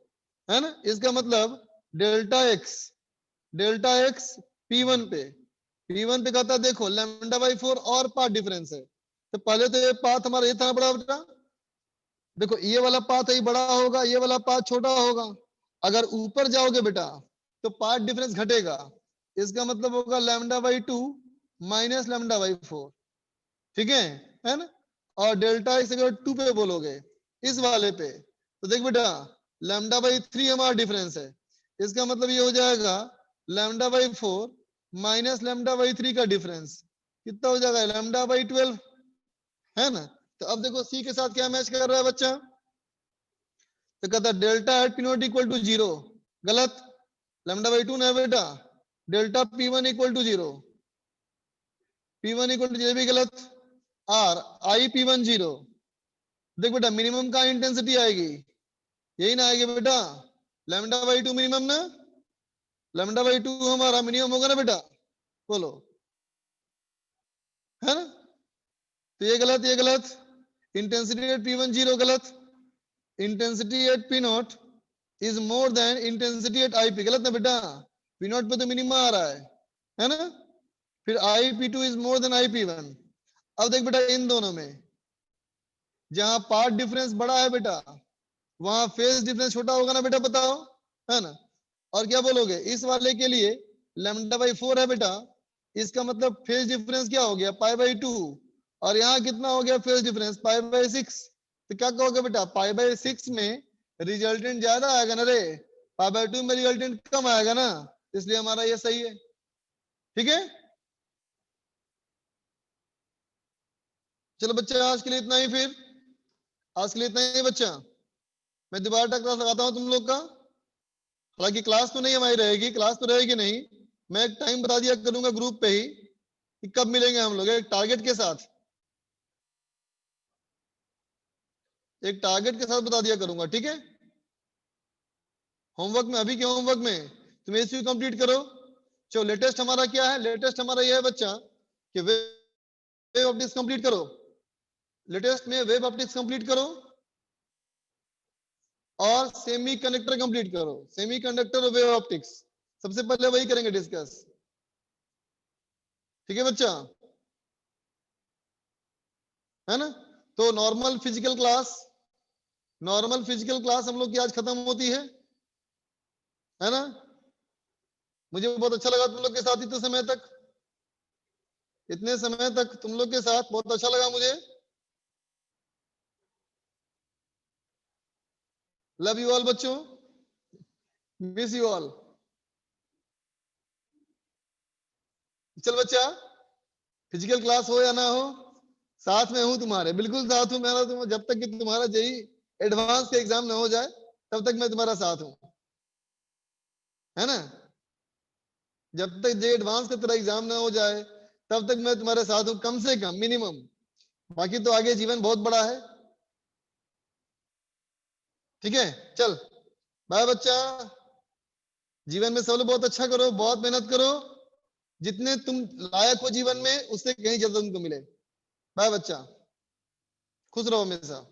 Speaker 1: है ना। इसका मतलब डेल्टा एक्स P1 पे कहता है देखो लैम्डा बाई 4 और पाथ डिफरेंस है। तो पहले तो ये पाथ हमारा ये था बड़ा बेटा, देखो ये वाला पाथ ही बड़ा होगा, ये वाला पाथ छोटा होगा। अगर ऊपर जाओगे बेटा तो पाथ डिफरेंस घटेगा, इसका मतलब होगा lambda by 2 minus lambda by 4, ठीक है ना। और डेल्टा एक्स अगर 2 पे बोलोगे इस वाले पे, तो देख बेटा लैम्डा बाई 3 हमारा डिफरेंस है, इसका मतलब ये हो जाएगा lambda by 4 minus lambda by 3 का डिफरेंस कितना हो जाएगा, लैम्डा बाई 12, है ना। तो अब देखो सी के साथ क्या मैच कर रहा है बच्चा, तो कहता है delta at P naught equal to 0, गलत, लैम्डा बाई 2 ना बेटा, delta P1 equal to 0, P1 equal to 0 भी गलत, आर आई P1 0। देख बेटा मिनिमम का इंटेंसिटी आएगी, यही ना आएगी बेटा, लैम्डा बाई 2 मिनिमम ना, लैम्डा बाई 2 हमारा मिनिमम होगा ना बेटा, बोलो, है ना। तो ये गलत, इंटेंसिटी एट P1 0 गलत, intensity at P not is more than intensity at IP गलत ना बेटा, P नॉट पे तो मिनिमम आ रहा है ना। फिर IP2 is more than IP1। अब देख बेटा इन दोनों में जहां पार्ट डिफरेंस बड़ा है बेटा वहां फेज डिफरेंस छोटा होगा ना बेटा, बताओ, है ना। और क्या बोलोगे इस वाले के लिए लैम्डा बाई 4 है बेटा, इसका मतलब फेज डिफरेंस क्या हो गया पाई बाई 2, और यहाँ कितना हो गया फेज डिफरेंस पाई बाई 6। तो क्या कहोगे बेटा पाई बाई 6 में रिजल्टेंट ज्यादा आएगा ना रे, पाई बाई 2 में रिजल्टेंट कम आएगा ना, इसलिए हमारा ये सही है, ठीक है। चलो बच्चे आज के लिए इतना ही, फिर आज के लिए इतना ही बच्चा, मैं दोबारा क्लास लगाता हूँ तुम लोग का। हालांकि क्लास तो नहीं हमारी रहेगी, क्लास तो रहेगी नहीं, मैं एक टाइम बता दिया करूंगा ग्रुप पे ही कि कब मिलेंगे हम लोग, एक टारगेट के साथ, एक टारगेट के साथ बता दिया करूंगा, ठीक है। होमवर्क में, अभी के होमवर्क में तुम एसयू कंप्लीट करो। चलो लेटेस्ट हमारा क्या है, लेटेस्ट हमारा यह है बच्चा कि वेब ऑप्टिक्स कंप्लीट करो, लेटेस्ट में वेब ऑप्टिक्स कंप्लीट करो और सेमी कंडक्टर कंप्लीट करो, सेमी कंडक्टर और वेव ऑप्टिक्स सबसे पहले वही करेंगे डिस्कस, ठीक है बच्चा, है ना। तो नॉर्मल फिजिकल क्लास हम लोग की आज खत्म होती है ना। मुझे बहुत अच्छा लगा तुम लोग के साथ इतने समय तक, इतने समय तक तुम लोग के साथ बहुत अच्छा लगा मुझे। लव यू ऑल बच्चों, मिस यू ऑल। चल बच्चा फिजिकल क्लास हो या ना हो, साथ में हूं तुम्हारे, बिल्कुल साथ हूं मैं, तुम जब तक कि तुम्हारा जेई एडवांस का एग्जाम ना हो जाए तब तक मैं तुम्हारा साथ हूं, है ना। जब तक जेई एडवांस का तेरा एग्जाम ना हो जाए तब तक मैं तुम्हारे साथ हूं, कम से कम मिनिमम, बाकी तो आगे जीवन बहुत बड़ा है, ठीक है। चल बाय बच्चा, जीवन में सब लोग बहुत अच्छा करो, बहुत मेहनत करो, जितने तुम लायक हो जीवन में उससे कहीं ज्यादा तुमको मिले। बाय बच्चा, खुश रहो हमेशा।